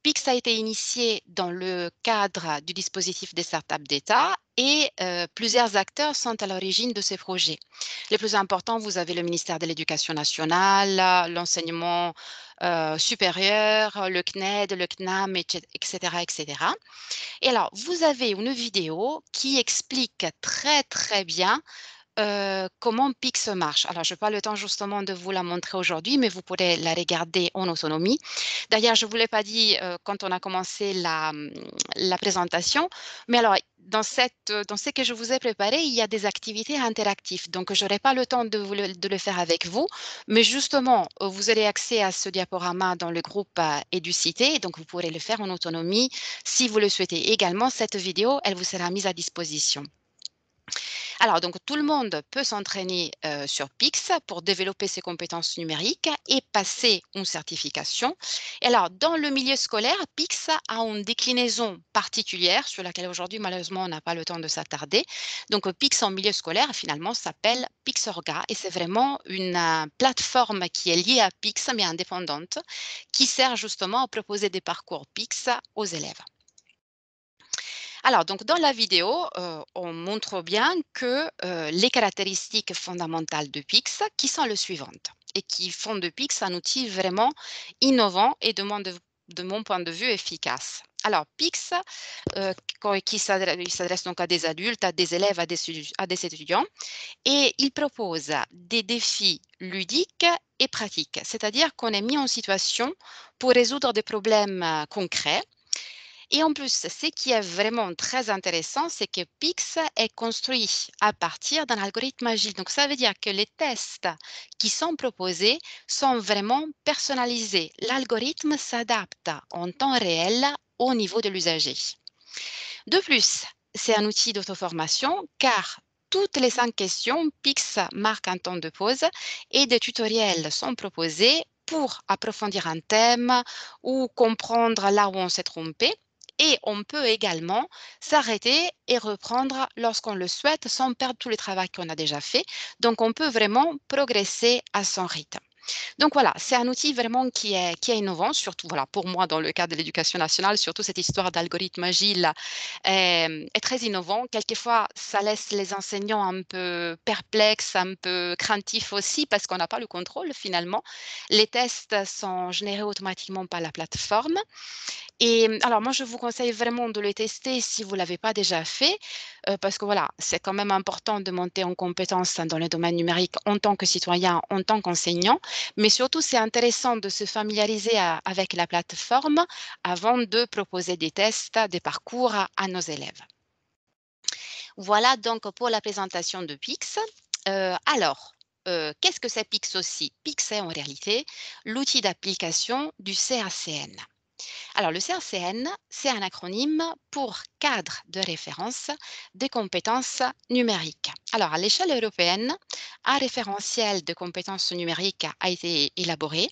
Pix a été initié dans le cadre du dispositif des startups d'État et plusieurs acteurs sont à l'origine de ces projets. Les plus importants, vous avez le ministère de l'Éducation nationale, l'enseignement supérieur, le CNED, le CNAM, etc., etc. Et alors, vous avez une vidéo qui explique très bien comment Pix marche. Alors, je n'ai pas le temps justement de vous la montrer aujourd'hui, mais vous pourrez la regarder en autonomie. D'ailleurs, je ne vous l'ai pas dit quand on a commencé la présentation, mais alors, dans ce que je vous ai préparé, il y a des activités interactives. Donc, je n'aurai pas le temps de le faire avec vous, mais justement, vous aurez accès à ce diaporama dans le groupe EduCité, donc vous pourrez le faire en autonomie si vous le souhaitez. Également, cette vidéo, elle vous sera mise à disposition. Alors, donc, tout le monde peut s'entraîner sur Pix pour développer ses compétences numériques et passer une certification. Et alors, dans le milieu scolaire, Pix a une déclinaison particulière sur laquelle aujourd'hui, malheureusement, on n'a pas le temps de s'attarder. Donc, Pix en milieu scolaire, finalement, s'appelle Pixorga et c'est vraiment une plateforme qui est liée à Pix, mais indépendante, qui sert justement à proposer des parcours Pix aux élèves. Alors, donc, dans la vidéo, on montre bien que les caractéristiques fondamentales de Pix, qui sont les suivantes et qui font de Pix un outil vraiment innovant et de mon point de vue efficace. Alors, Pix, il s'adresse donc à des adultes, à des élèves, à des étudiants, et il propose des défis ludiques et pratiques, c'est-à-dire qu'on est mis en situation pour résoudre des problèmes concrets. Et en plus, ce qui est vraiment très intéressant, c'est que Pix est construit à partir d'un algorithme agile. Donc, ça veut dire que les tests qui sont proposés sont vraiment personnalisés. L'algorithme s'adapte en temps réel au niveau de l'usager. De plus, c'est un outil d'auto-formation car toutes les 5 questions, Pix marque un temps de pause et des tutoriels sont proposés pour approfondir un thème ou comprendre là où on s'est trompé. Et on peut également s'arrêter et reprendre lorsqu'on le souhaite sans perdre tout le travail qu'on a déjà fait. Donc, on peut vraiment progresser à son rythme. Donc voilà, c'est un outil vraiment qui est innovant, surtout voilà, pour moi dans le cadre de l'éducation nationale, surtout cette histoire d'algorithme agile est très innovant. Quelquefois, ça laisse les enseignants un peu perplexes, un peu craintifs aussi parce qu'on n'a pas le contrôle finalement. Les tests sont générés automatiquement par la plateforme. Et alors moi, je vous conseille vraiment de les tester si vous ne l'avez pas déjà fait, parce que voilà, c'est quand même important de monter en compétences dans le domaine numérique en tant que citoyen, en tant qu'enseignant, mais surtout, c'est intéressant de se familiariser avec la plateforme avant de proposer des tests, des parcours à nos élèves. Voilà donc pour la présentation de Pix. Qu'est-ce que c'est Pix aussi? Pix est en réalité l'outil d'application du CACN. Alors, le CACN, c'est un acronyme pour cadre de référence des compétences numériques. Alors, à l'échelle européenne, un référentiel de compétences numériques a été élaboré.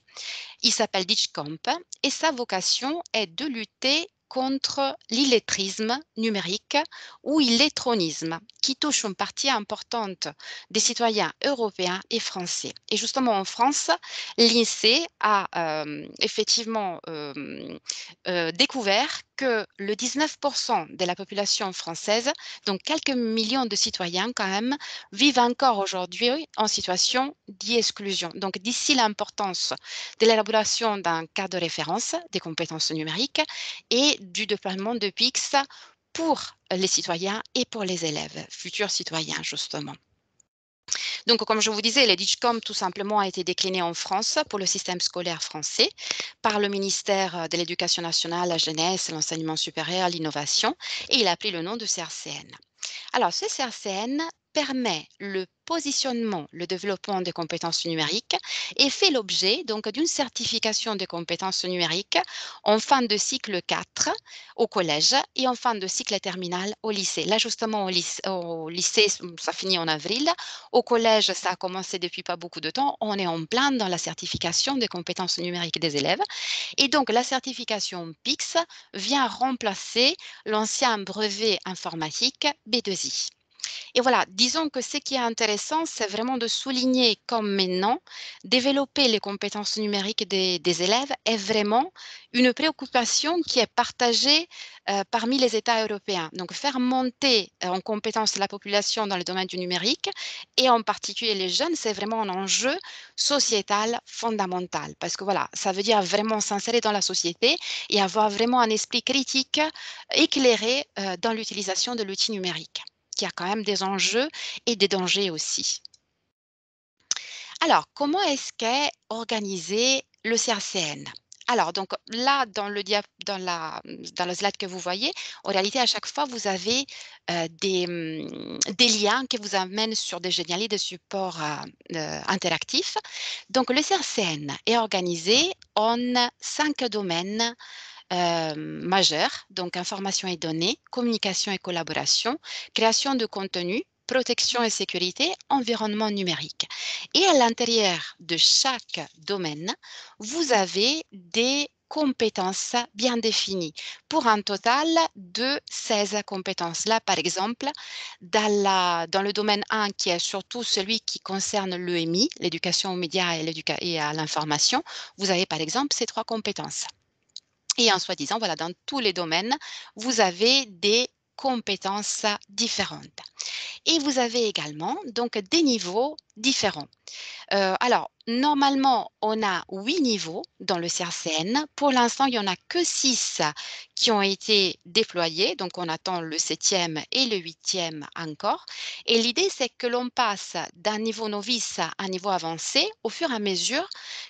Il s'appelle DigComp et sa vocation est de lutter contre l'illettrisme numérique ou illettronisme qui touche une partie importante des citoyens européens et français. Et justement en France, l'INSEE a effectivement découvert que le 19% de la population française, donc quelques millions de citoyens quand même, vivent encore aujourd'hui en situation d'exclusion. Donc d'ici l'importance de l'élaboration d'un cadre de référence des compétences numériques et du déploiement de PIX pour les citoyens et pour les élèves, futurs citoyens justement. Donc, comme je vous disais, le DigComp tout simplement a été décliné en France pour le système scolaire français par le ministère de l'Éducation nationale, la jeunesse, l'enseignement supérieur, l'innovation, et il a pris le nom de CRCN. Alors, ce CRCN permet le positionnement, le développement des compétences numériques et fait l'objet donc d'une certification des compétences numériques en fin de cycle 4 au collège et en fin de cycle terminal au lycée. Là, justement, au lycée, ça finit en avril. Au collège, ça a commencé depuis pas beaucoup de temps. On est en plein dans la certification des compétences numériques des élèves. Et donc, la certification PIX vient remplacer l'ancien brevet informatique B2I. Et voilà, disons que ce qui est intéressant, c'est vraiment de souligner comme maintenant, développer les compétences numériques des élèves est vraiment une préoccupation qui est partagée parmi les États européens. Donc, faire monter en compétences la population dans le domaine du numérique et en particulier les jeunes, c'est vraiment un enjeu sociétal fondamental parce que voilà, ça veut dire vraiment s'insérer dans la société et avoir vraiment un esprit critique éclairé dans l'utilisation de l'outil numérique, qui a quand même des enjeux et des dangers aussi. Alors, comment est-ce qu'est organisé le CRCN? Alors, donc là, dans le slide que vous voyez, en réalité, à chaque fois, vous avez des liens qui vous amènent sur des génialités de support interactifs. Donc, le CRCN est organisé en 5 domaines majeurs, donc information et données, communication et collaboration, création de contenu, protection et sécurité, environnement numérique. Et à l'intérieur de chaque domaine, vous avez des compétences bien définies pour un total de 16 compétences. Là, par exemple, dans le domaine 1, qui est surtout celui qui concerne l'EMI, l'éducation aux médias et à l'information, vous avez par exemple ces 3 compétences. Et en soi-disant, voilà, dans tous les domaines, vous avez des compétences différentes. Et vous avez également donc des niveaux différents. Alors, normalement, on a 8 niveaux dans le CRCN. Pour l'instant, il n'y en a que 6 qui ont été déployés. Donc, on attend le 7e et le 8e encore. Et l'idée, c'est que l'on passe d'un niveau novice à un niveau avancé au fur et à mesure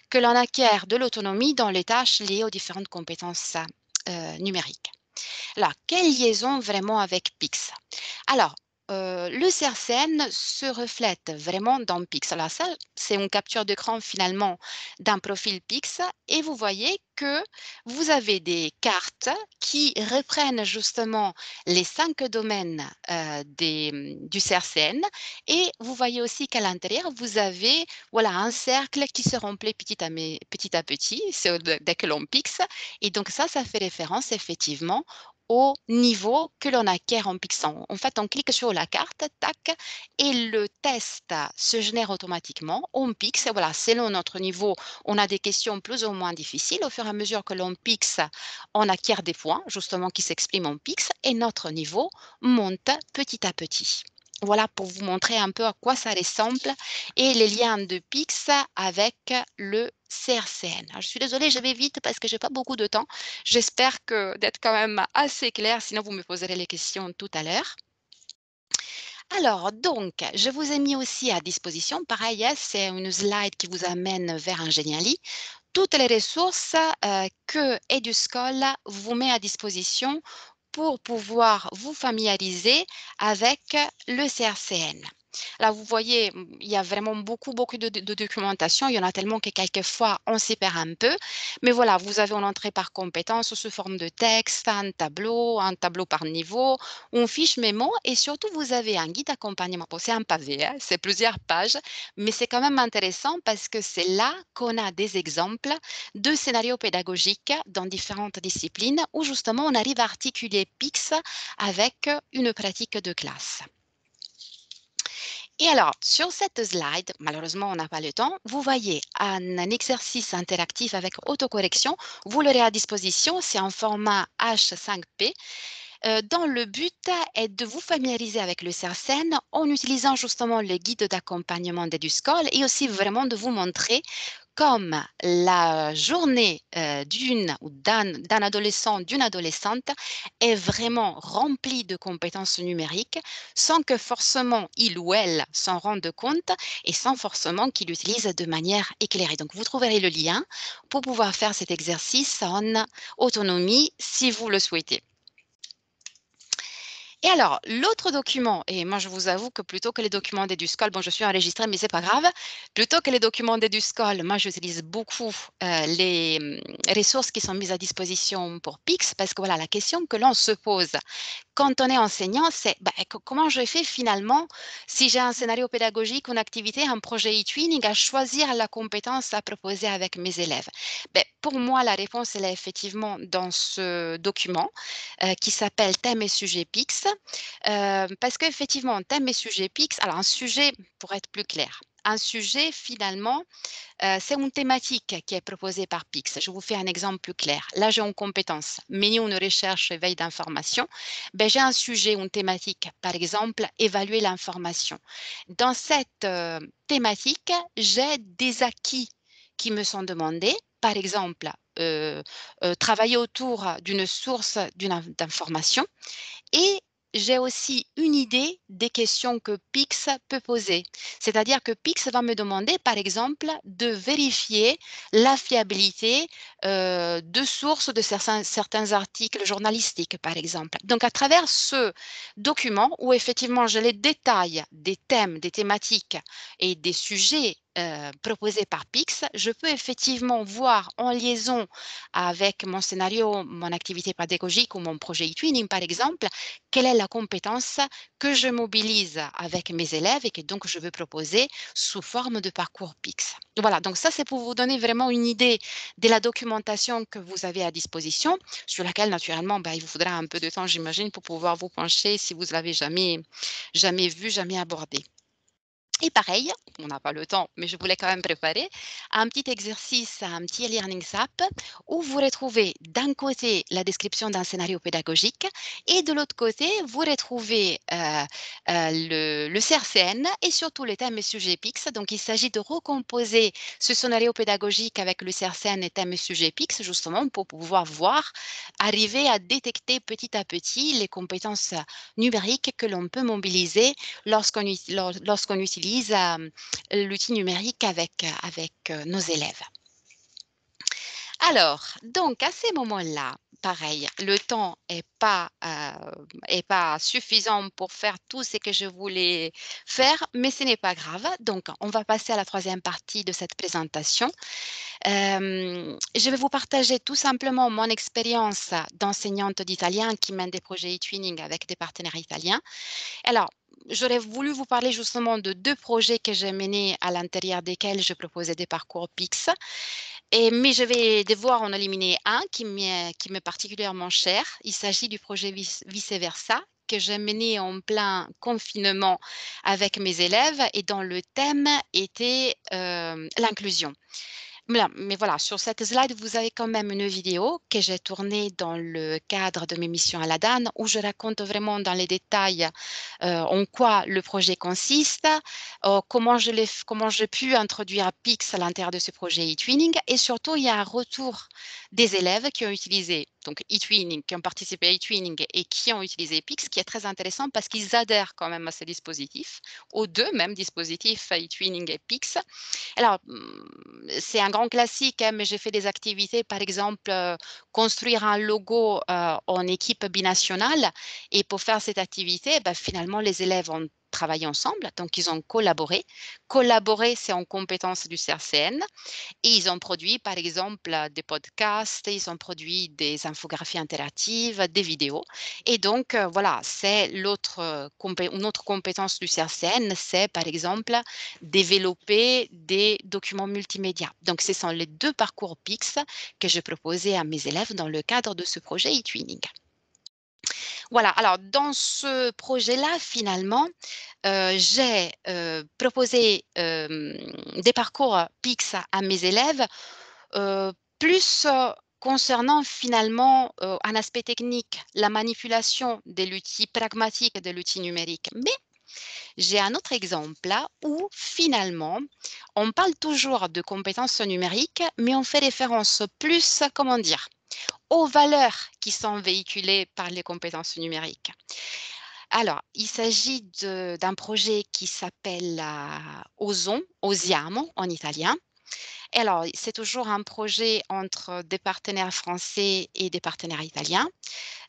que l'on acquiert de l'autonomie dans les tâches liées aux différentes compétences numériques. Alors, quelle liaison vraiment avec PIX? Alors, le CRCN se reflète vraiment dans PIX. Alors ça, c'est une capture d'écran finalement d'un profil PIX et vous voyez que vous avez des cartes qui reprennent justement les 5 domaines du CRCN et vous voyez aussi qu'à l'intérieur, vous avez voilà, un cercle qui se remplit petit à petit dès que l'on PIX et donc ça fait référence effectivement au niveau que l'on acquiert en pixant. En fait, on clique sur la carte, tac, et le test se génère automatiquement. On pixe, et voilà, selon notre niveau, on a des questions plus ou moins difficiles. Au fur et à mesure que l'on pixe, on acquiert des points, justement, qui s'expriment en pixe, et notre niveau monte petit à petit. Voilà pour vous montrer un peu à quoi ça ressemble et les liens de Pix avec le CRCN. Alors, je suis désolée, je vais vite parce que je n'ai pas beaucoup de temps. J'espère d'être quand même assez clair, sinon vous me poserez les questions tout à l'heure. Alors, donc, je vous ai mis aussi à disposition, pareil, c'est une slide qui vous amène vers un Geniali, toutes les ressources que Eduscol vous met à disposition pour pouvoir vous familiariser avec le CRCN. Là, vous voyez, il y a vraiment beaucoup de documentation. Il y en a tellement que quelquefois, on s'y perd un peu. Mais voilà, vous avez une entrée par compétence sous forme de texte, un tableau par niveau, une fiche mémo et surtout, vous avez un guide d'accompagnement. Bon, c'est un pavé, hein, c'est plusieurs pages, mais c'est quand même intéressant parce que c'est là qu'on a des exemples de scénarios pédagogiques dans différentes disciplines où justement, on arrive à articuler PIX avec une pratique de classe. Et alors, sur cette slide, malheureusement, on n'a pas le temps, vous voyez un exercice interactif avec autocorrection. Vous l'aurez à disposition, c'est en format H5P. Dans le but est de vous familiariser avec le CRCN en utilisant justement le guide d'accompagnement d'Eduscol et aussi vraiment de vous montrer comme la journée d'un adolescent, d'une adolescente est vraiment remplie de compétences numériques sans que forcément il ou elle s'en rende compte et sans forcément qu'il l'utilise de manière éclairée. Donc, vous trouverez le lien pour pouvoir faire cet exercice en autonomie si vous le souhaitez. Et alors, l'autre document, et moi je vous avoue que plutôt que les documents d'Eduscol, bon je suis enregistrée mais c'est pas grave, plutôt que les documents d'Eduscol, moi j'utilise beaucoup les ressources qui sont mises à disposition pour Pix parce que voilà, la question que l'on se pose quand on est enseignant, c'est comment je fais finalement si j'ai un scénario pédagogique, une activité, un projet e-twinning à choisir la compétence à proposer avec mes élèves. Pour moi, la réponse elle est effectivement dans ce document qui s'appelle Thème et sujet Pix. Parce qu'effectivement, thème et sujet Pix, alors un sujet, pour être plus clair, un sujet finalement, c'est une thématique qui est proposée par Pix. Je vous fais un exemple plus clair. Là, j'ai une compétence, menu une recherche, éveil d'information. J'ai un sujet, une thématique, par exemple, évaluer l'information. Dans cette thématique, j'ai des acquis qui me sont demandés. Par exemple, travailler autour d'une source d'information et j'ai aussi une idée des questions que Pix peut poser. C'est-à-dire que Pix va me demander, par exemple, de vérifier la fiabilité de sources de certains articles journalistiques, par exemple. Donc, à travers ce document où effectivement j'ai les détails des thèmes, des thématiques et des sujets proposés par Pix, je peux effectivement voir en liaison avec mon scénario, mon activité pédagogique ou mon projet e-twinning, par exemple, quelle est la compétence que je mobilise avec mes élèves et que donc je veux proposer sous forme de parcours Pix. Voilà, donc ça c'est pour vous donner vraiment une idée de la documentation que vous avez à disposition, sur laquelle naturellement il vous faudra un peu de temps, j'imagine, pour pouvoir vous pencher si vous ne l'avez jamais vu, jamais abordé. Et pareil, on n'a pas le temps, mais je voulais quand même préparer un petit exercice, un petit Learning App où vous retrouvez d'un côté la description d'un scénario pédagogique et de l'autre côté, vous retrouvez le CRCN et surtout les thèmes et sujets PIX. Donc, il s'agit de recomposer ce scénario pédagogique avec le CRCN et thèmes et sujets PIX justement pour pouvoir arriver à détecter petit à petit les compétences numériques que l'on peut mobiliser lorsqu'on utilise l'outil numérique avec nos élèves. Alors, donc à ces moments-là, pareil, le temps n'est pas suffisant pour faire tout ce que je voulais faire, mais ce n'est pas grave. Donc, on va passer à la troisième partie de cette présentation. Je vais vous partager tout simplement mon expérience d'enseignante d'italien qui mène des projets e-twinning avec des partenaires italiens. Alors, j'aurais voulu vous parler justement de 2 projets que j'ai menés à l'intérieur desquels je proposais des parcours PIX. Mais je vais devoir en éliminer un qui m'est particulièrement cher. Il s'agit du projet Vice-Versa, que j'ai mené en plein confinement avec mes élèves et dont le thème était l'inclusion. Mais voilà, sur cette slide, vous avez quand même une vidéo que j'ai tournée dans le cadre de mes missions à la DAN où je raconte vraiment dans les détails en quoi le projet consiste, comment j'ai pu introduire Pix à l'intérieur de ce projet eTwinning et surtout, il y a un retour des élèves qui ont utilisé donc eTwinning, qui ont participé à eTwinning et qui ont utilisé Pix, qui est très intéressant parce qu'ils adhèrent quand même à ce dispositif, aux deux mêmes dispositifs, eTwinning et Pix. Alors, c'est un grand classique, hein, mais j'ai fait des activités, par exemple, construire un logo en équipe binationale. Et pour faire cette activité, finalement, les élèves ont travaillé ensemble, donc ils ont collaboré. Collaborer, c'est en compétence du CRCN. Et ils ont produit, par exemple, des podcasts, ils ont produit des infographies interactives, des vidéos. Et donc, voilà, c'est une autre compétence du CRCN, c'est, par exemple, développer des documents multimédia. Donc, ce sont les deux parcours PIX que j'ai proposés à mes élèves dans le cadre de ce projet eTwinning. Voilà, alors dans ce projet-là, finalement, j'ai proposé des parcours PIX à mes élèves, plus concernant finalement un aspect technique, la manipulation de l'outil pragmatique de l'outil numérique. Mais j'ai un autre exemple là où finalement, on parle toujours de compétences numériques, mais on fait référence plus, comment dire, aux valeurs qui sont véhiculées par les compétences numériques. Alors, il s'agit d'un projet qui s'appelle Osiamo en italien. Et alors, c'est toujours un projet entre des partenaires français et des partenaires italiens.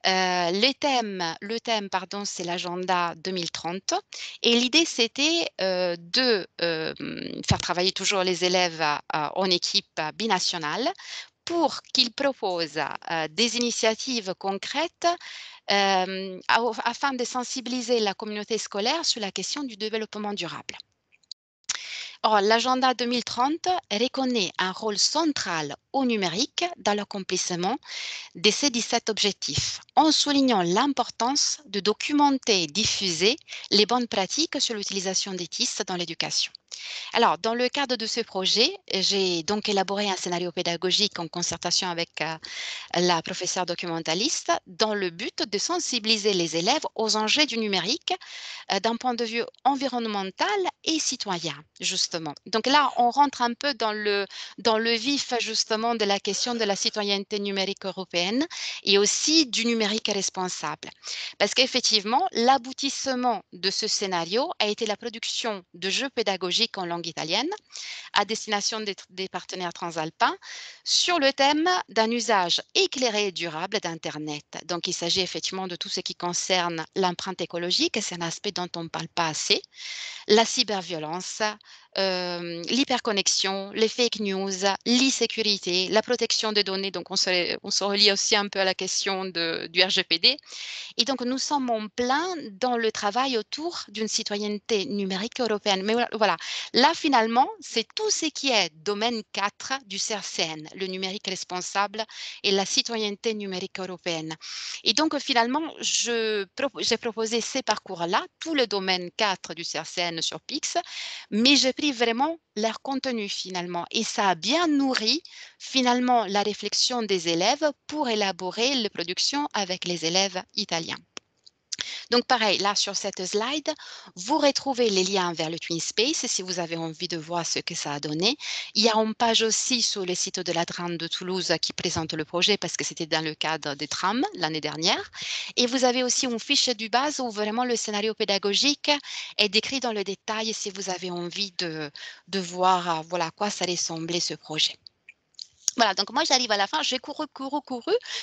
Le thème, c'est l'agenda 2030. Et l'idée, c'était de faire travailler toujours les élèves en équipe binationale pour qu'ils proposent des initiatives concrètes afin de sensibiliser la communauté scolaire sur la question du développement durable. Or, l'agenda 2030 reconnaît un rôle central au numérique dans l'accomplissement de ces 17 objectifs, en soulignant l'importance de documenter et diffuser les bonnes pratiques sur l'utilisation des TIS dans l'éducation. Alors, dans le cadre de ce projet, j'ai donc élaboré un scénario pédagogique en concertation avec la professeure documentaliste dans le but de sensibiliser les élèves aux enjeux du numérique d'un point de vue environnemental et citoyen, justement. Donc là, on rentre un peu dans le vif, justement, de la question de la citoyenneté numérique européenne et aussi du numérique responsable. Parce qu'effectivement, l'aboutissement de ce scénario a été la production de jeux pédagogiques en langue italienne à destination des partenaires transalpins sur le thème d'un usage éclairé et durable d'Internet. Donc, il s'agit effectivement de tout ce qui concerne l'empreinte écologique, c'est un aspect dont on ne parle pas assez, la cyberviolence, l'hyperconnexion, les fake news, l'e-sécurité, la protection des données. Donc, on se relie aussi un peu à la question du RGPD. Et donc, nous sommes en plein dans le travail autour d'une citoyenneté numérique européenne. Mais voilà, là, finalement, c'est tout ce qui est domaine 4 du CRCN, le numérique responsable et la citoyenneté numérique européenne. Et donc, finalement, j'ai proposé ces parcours-là, tout le domaine 4 du CRCN sur Pix, mais j'ai pris vraiment leur contenu finalement. Et ça a bien nourri finalement la réflexion des élèves pour élaborer les productions avec les élèves italiens. Donc pareil, là sur cette slide, vous retrouvez les liens vers le TwinSpace si vous avez envie de voir ce que ça a donné. Il y a une page aussi sur le site de la DRAN de Toulouse qui présente le projet parce que c'était dans le cadre des trams l'année dernière. Et vous avez aussi une fiche du base où vraiment le scénario pédagogique est décrit dans le détail si vous avez envie de voir voilà, à quoi ça ressemblait ce projet. Voilà, donc moi j'arrive à la fin, j'ai couru.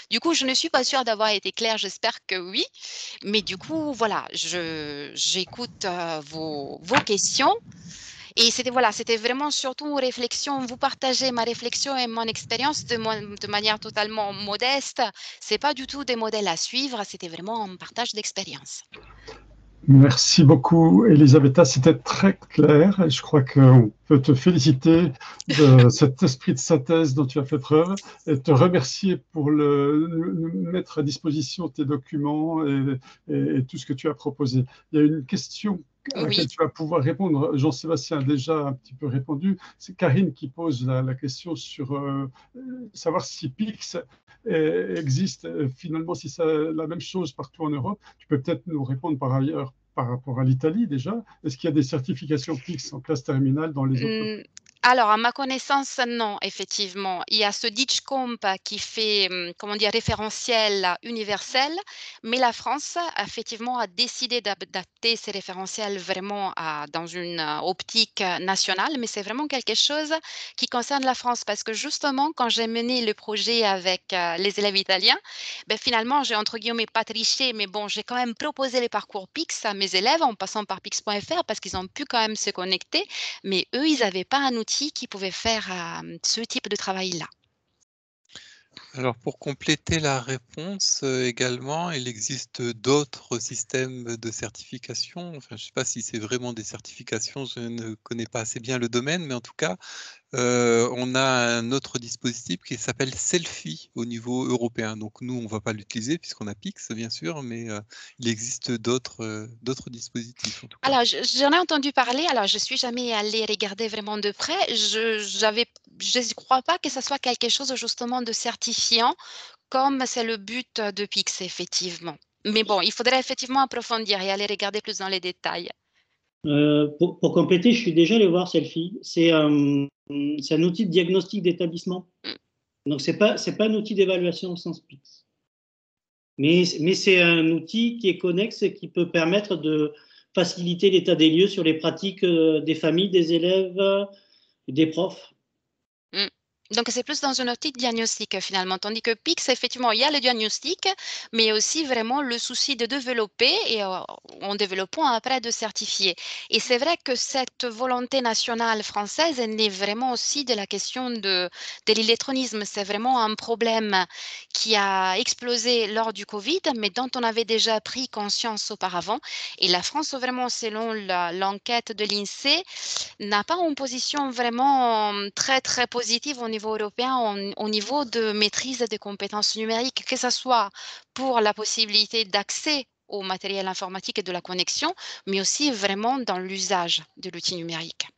Du coup, je ne suis pas sûre d'avoir été claire, j'espère que oui. Mais du coup, voilà, j'écoute vos questions. Et c'était vraiment surtout une réflexion, vous partagez ma réflexion et mon expérience de manière totalement modeste. Ce n'est pas du tout des modèles à suivre, c'était vraiment un partage d'expérience. Merci beaucoup, Elisabetta. C'était très clair et je crois qu'on peut te féliciter de cet esprit de synthèse dont tu as fait preuve et te remercier pour nous mettre à disposition tes documents et tout ce que tu as proposé. Il y a une question à laquelle tu vas pouvoir répondre. Jean-Sébastien a déjà un petit peu répondu. C'est Karine qui pose la question sur savoir si PIX existe finalement, si c'est la même chose partout en Europe. Tu peux peut-être nous répondre par ailleurs par rapport à l'Italie déjà. Est-ce qu'il y a des certifications PIX en classe terminale dans les autres? Alors, à ma connaissance, non, effectivement. Il y a ce DIGCOMP qui fait, comment dire, référentiel universel, mais la France, effectivement, a décidé d'adapter ces référentiels vraiment dans une optique nationale, mais c'est vraiment quelque chose qui concerne la France parce que justement, quand j'ai mené le projet avec les élèves italiens, ben, finalement, j'ai entre guillemets pas triché, mais bon, j'ai quand même proposé les parcours PIX à mes élèves en passant par pix.fr parce qu'ils ont pu quand même se connecter, mais eux, ils n'avaient pas un outil qui pouvait faire ce type de travail-là. Alors pour compléter la réponse également, il existe d'autres systèmes de certification. Enfin, je ne sais pas si c'est vraiment des certifications, je ne connais pas assez bien le domaine, mais en tout cas, on a un autre dispositif qui s'appelle Selfie au niveau européen. Donc nous, on ne va pas l'utiliser puisqu'on a Pix, bien sûr, mais il existe d'autres dispositifs en tout cas. Alors, j'en ai entendu parler. Alors, je suis jamais allée regarder vraiment de près. Je ne crois pas que ce soit quelque chose justement de certifiant, comme c'est le but de Pix, effectivement. Mais bon, il faudrait effectivement approfondir et aller regarder plus dans les détails. Pour compléter, je suis déjà allé voir Selfie. C'est un outil de diagnostic d'établissement. Donc, c'est pas un outil d'évaluation au sens PIX. Mais c'est un outil qui est connexe et qui peut permettre de faciliter l'état des lieux sur les pratiques des familles, des élèves, des profs. Donc, c'est plus dans une optique diagnostique finalement, tandis que PIX, effectivement, il y a le diagnostic, mais aussi vraiment le souci de développer et en développant après de certifier. Et c'est vrai que cette volonté nationale française est née vraiment aussi de la question de l'illectronisme. C'est vraiment un problème qui a explosé lors du Covid, mais dont on avait déjà pris conscience auparavant. Et la France, vraiment, selon l'enquête de l'INSEE, n'a pas une position vraiment très, très positive au niveau européen, au niveau de maîtrise des compétences numériques, que ce soit pour la possibilité d'accès au matériel informatique et de la connexion, mais aussi vraiment dans l'usage de l'outil numérique.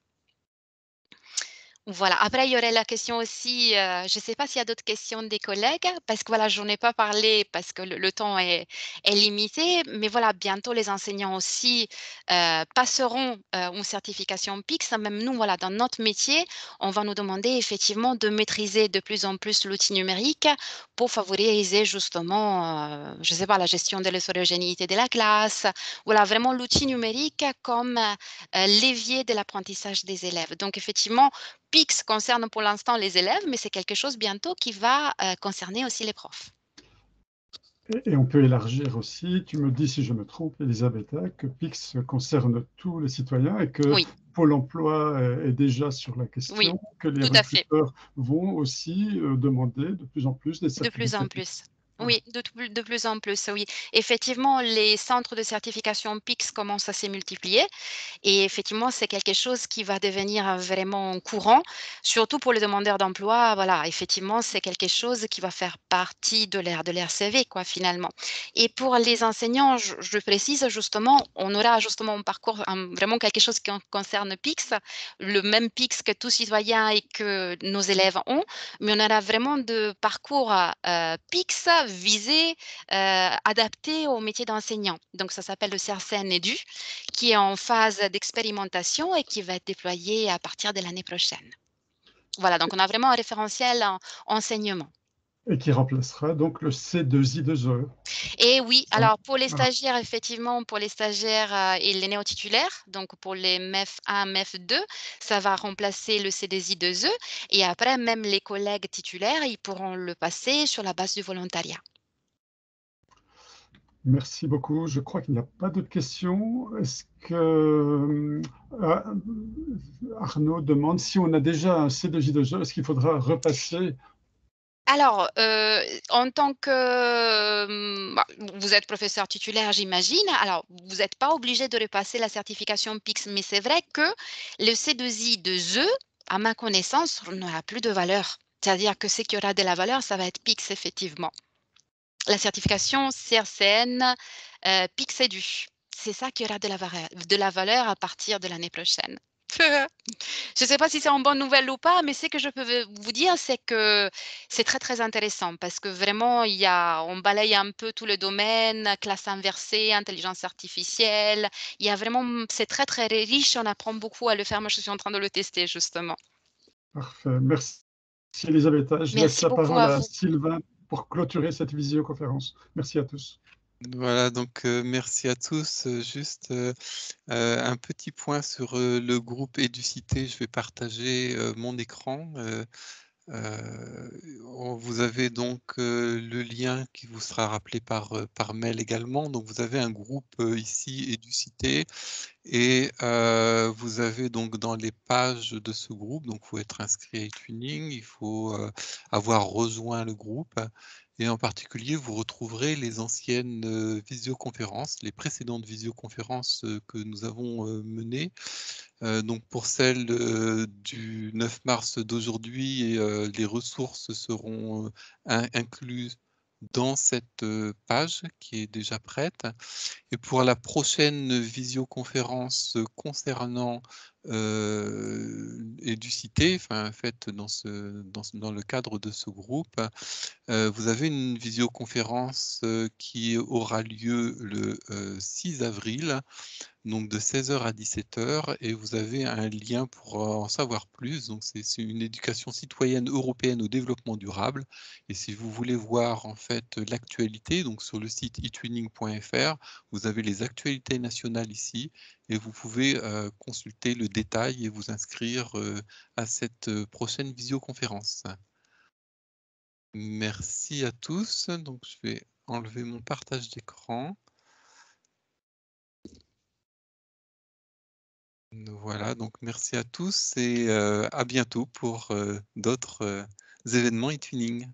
Voilà. Après, il y aurait la question aussi, je ne sais pas s'il y a d'autres questions des collègues, parce que voilà, j'en ai pas parlé parce que le temps est limité, mais voilà, bientôt les enseignants aussi passeront une certification PIX. Même nous, voilà, dans notre métier, on va nous demander effectivement de maîtriser de plus en plus l'outil numérique pour favoriser justement, je ne sais pas, la gestion de l'hétérogénéité de la classe. Voilà, vraiment l'outil numérique comme levier de l'apprentissage des élèves. Donc effectivement, PIX concerne pour l'instant les élèves, mais c'est quelque chose bientôt qui va concerner aussi les profs. Et on peut élargir aussi, tu me dis si je me trompe, Elisabetta, que PIX concerne tous les citoyens et que Pôle emploi est déjà sur la question, que les recruteurs vont aussi demander de plus en plus des certificats. De plus en plus. Oui, de plus en plus, oui. Effectivement, les centres de certification PIX commencent à se multiplier et effectivement, c'est quelque chose qui va devenir vraiment courant, surtout pour les demandeurs d'emploi. Voilà, effectivement, c'est quelque chose qui va faire partie de leur CV, quoi, finalement. Et pour les enseignants, je précise justement, on aura justement un parcours, vraiment quelque chose qui concerne PIX, le même PIX que tout citoyen et que nos élèves ont, mais on aura vraiment de parcours PIX visé, adapté au métier d'enseignant. Donc, ça s'appelle le CERCEN EDU, qui est en phase d'expérimentation et qui va être déployé à partir de l'année prochaine. Voilà, donc on a vraiment un référentiel en enseignement. Et qui remplacera donc le C2I2E. Et oui, alors pour les stagiaires, effectivement, pour les stagiaires et les néo-titulaires, donc pour les MEF 1, MEF 2, ça va remplacer le C2I2E. Et après, même les collègues titulaires, ils pourront le passer sur la base du volontariat. Merci beaucoup. Je crois qu'il n'y a pas d'autres questions. Est-ce que Arnaud demande si on a déjà un C2I2E, est-ce qu'il faudra repasser Alors, en tant que, vous êtes professeur titulaire, j'imagine. Alors, vous n'êtes pas obligé de repasser la certification PIX, mais c'est vrai que le C2I de ZE, à ma connaissance, n'aura plus de valeur. C'est-à-dire que ce qui aura de la valeur, ça va être PIX, effectivement. La certification CRCN PIX Edu. C'est ça qui aura de la valeur à partir de l'année prochaine. Je ne sais pas si c'est une bonne nouvelle ou pas, mais ce que je peux vous dire, c'est que c'est très, très intéressant parce que vraiment, on balaye un peu tout le domaine, classe inversée, intelligence artificielle. C'est très, très riche. On apprend beaucoup à le faire. Moi, je suis en train de le tester, justement. Parfait. Merci, Elisabetta. Je laisse Merci la beaucoup parole à à vous. Sylvain pour clôturer cette visioconférence. Merci à tous. Voilà, donc merci à tous. Juste un petit point sur le groupe Éducité. Je vais partager mon écran. Vous avez donc le lien qui vous sera rappelé par mail également. Donc vous avez un groupe ici Éducité et vous avez donc dans les pages de ce groupe, donc il faut être inscrit à eTuning, il faut avoir rejoint le groupe. Et en particulier, vous retrouverez les anciennes visioconférences, les précédentes visioconférences que nous avons menées. Donc pour celle du 9 mars d'aujourd'hui, les ressources seront incluses dans cette page qui est déjà prête. Et pour la prochaine visioconférence concernant Éducité, faite dans le cadre de ce groupe, vous avez une visioconférence qui aura lieu le 6 avril, donc de 16h à 17h, et vous avez un lien pour en savoir plus. Donc c'est une éducation citoyenne européenne au développement durable. Et si vous voulez voir en fait l'actualité, donc sur le site eTuning.fr, vous avez les actualités nationales ici, et vous pouvez consulter le détail et vous inscrire à cette prochaine visioconférence. Merci à tous. Donc je vais enlever mon partage d'écran. Voilà, donc merci à tous et à bientôt pour d'autres événements eTuning.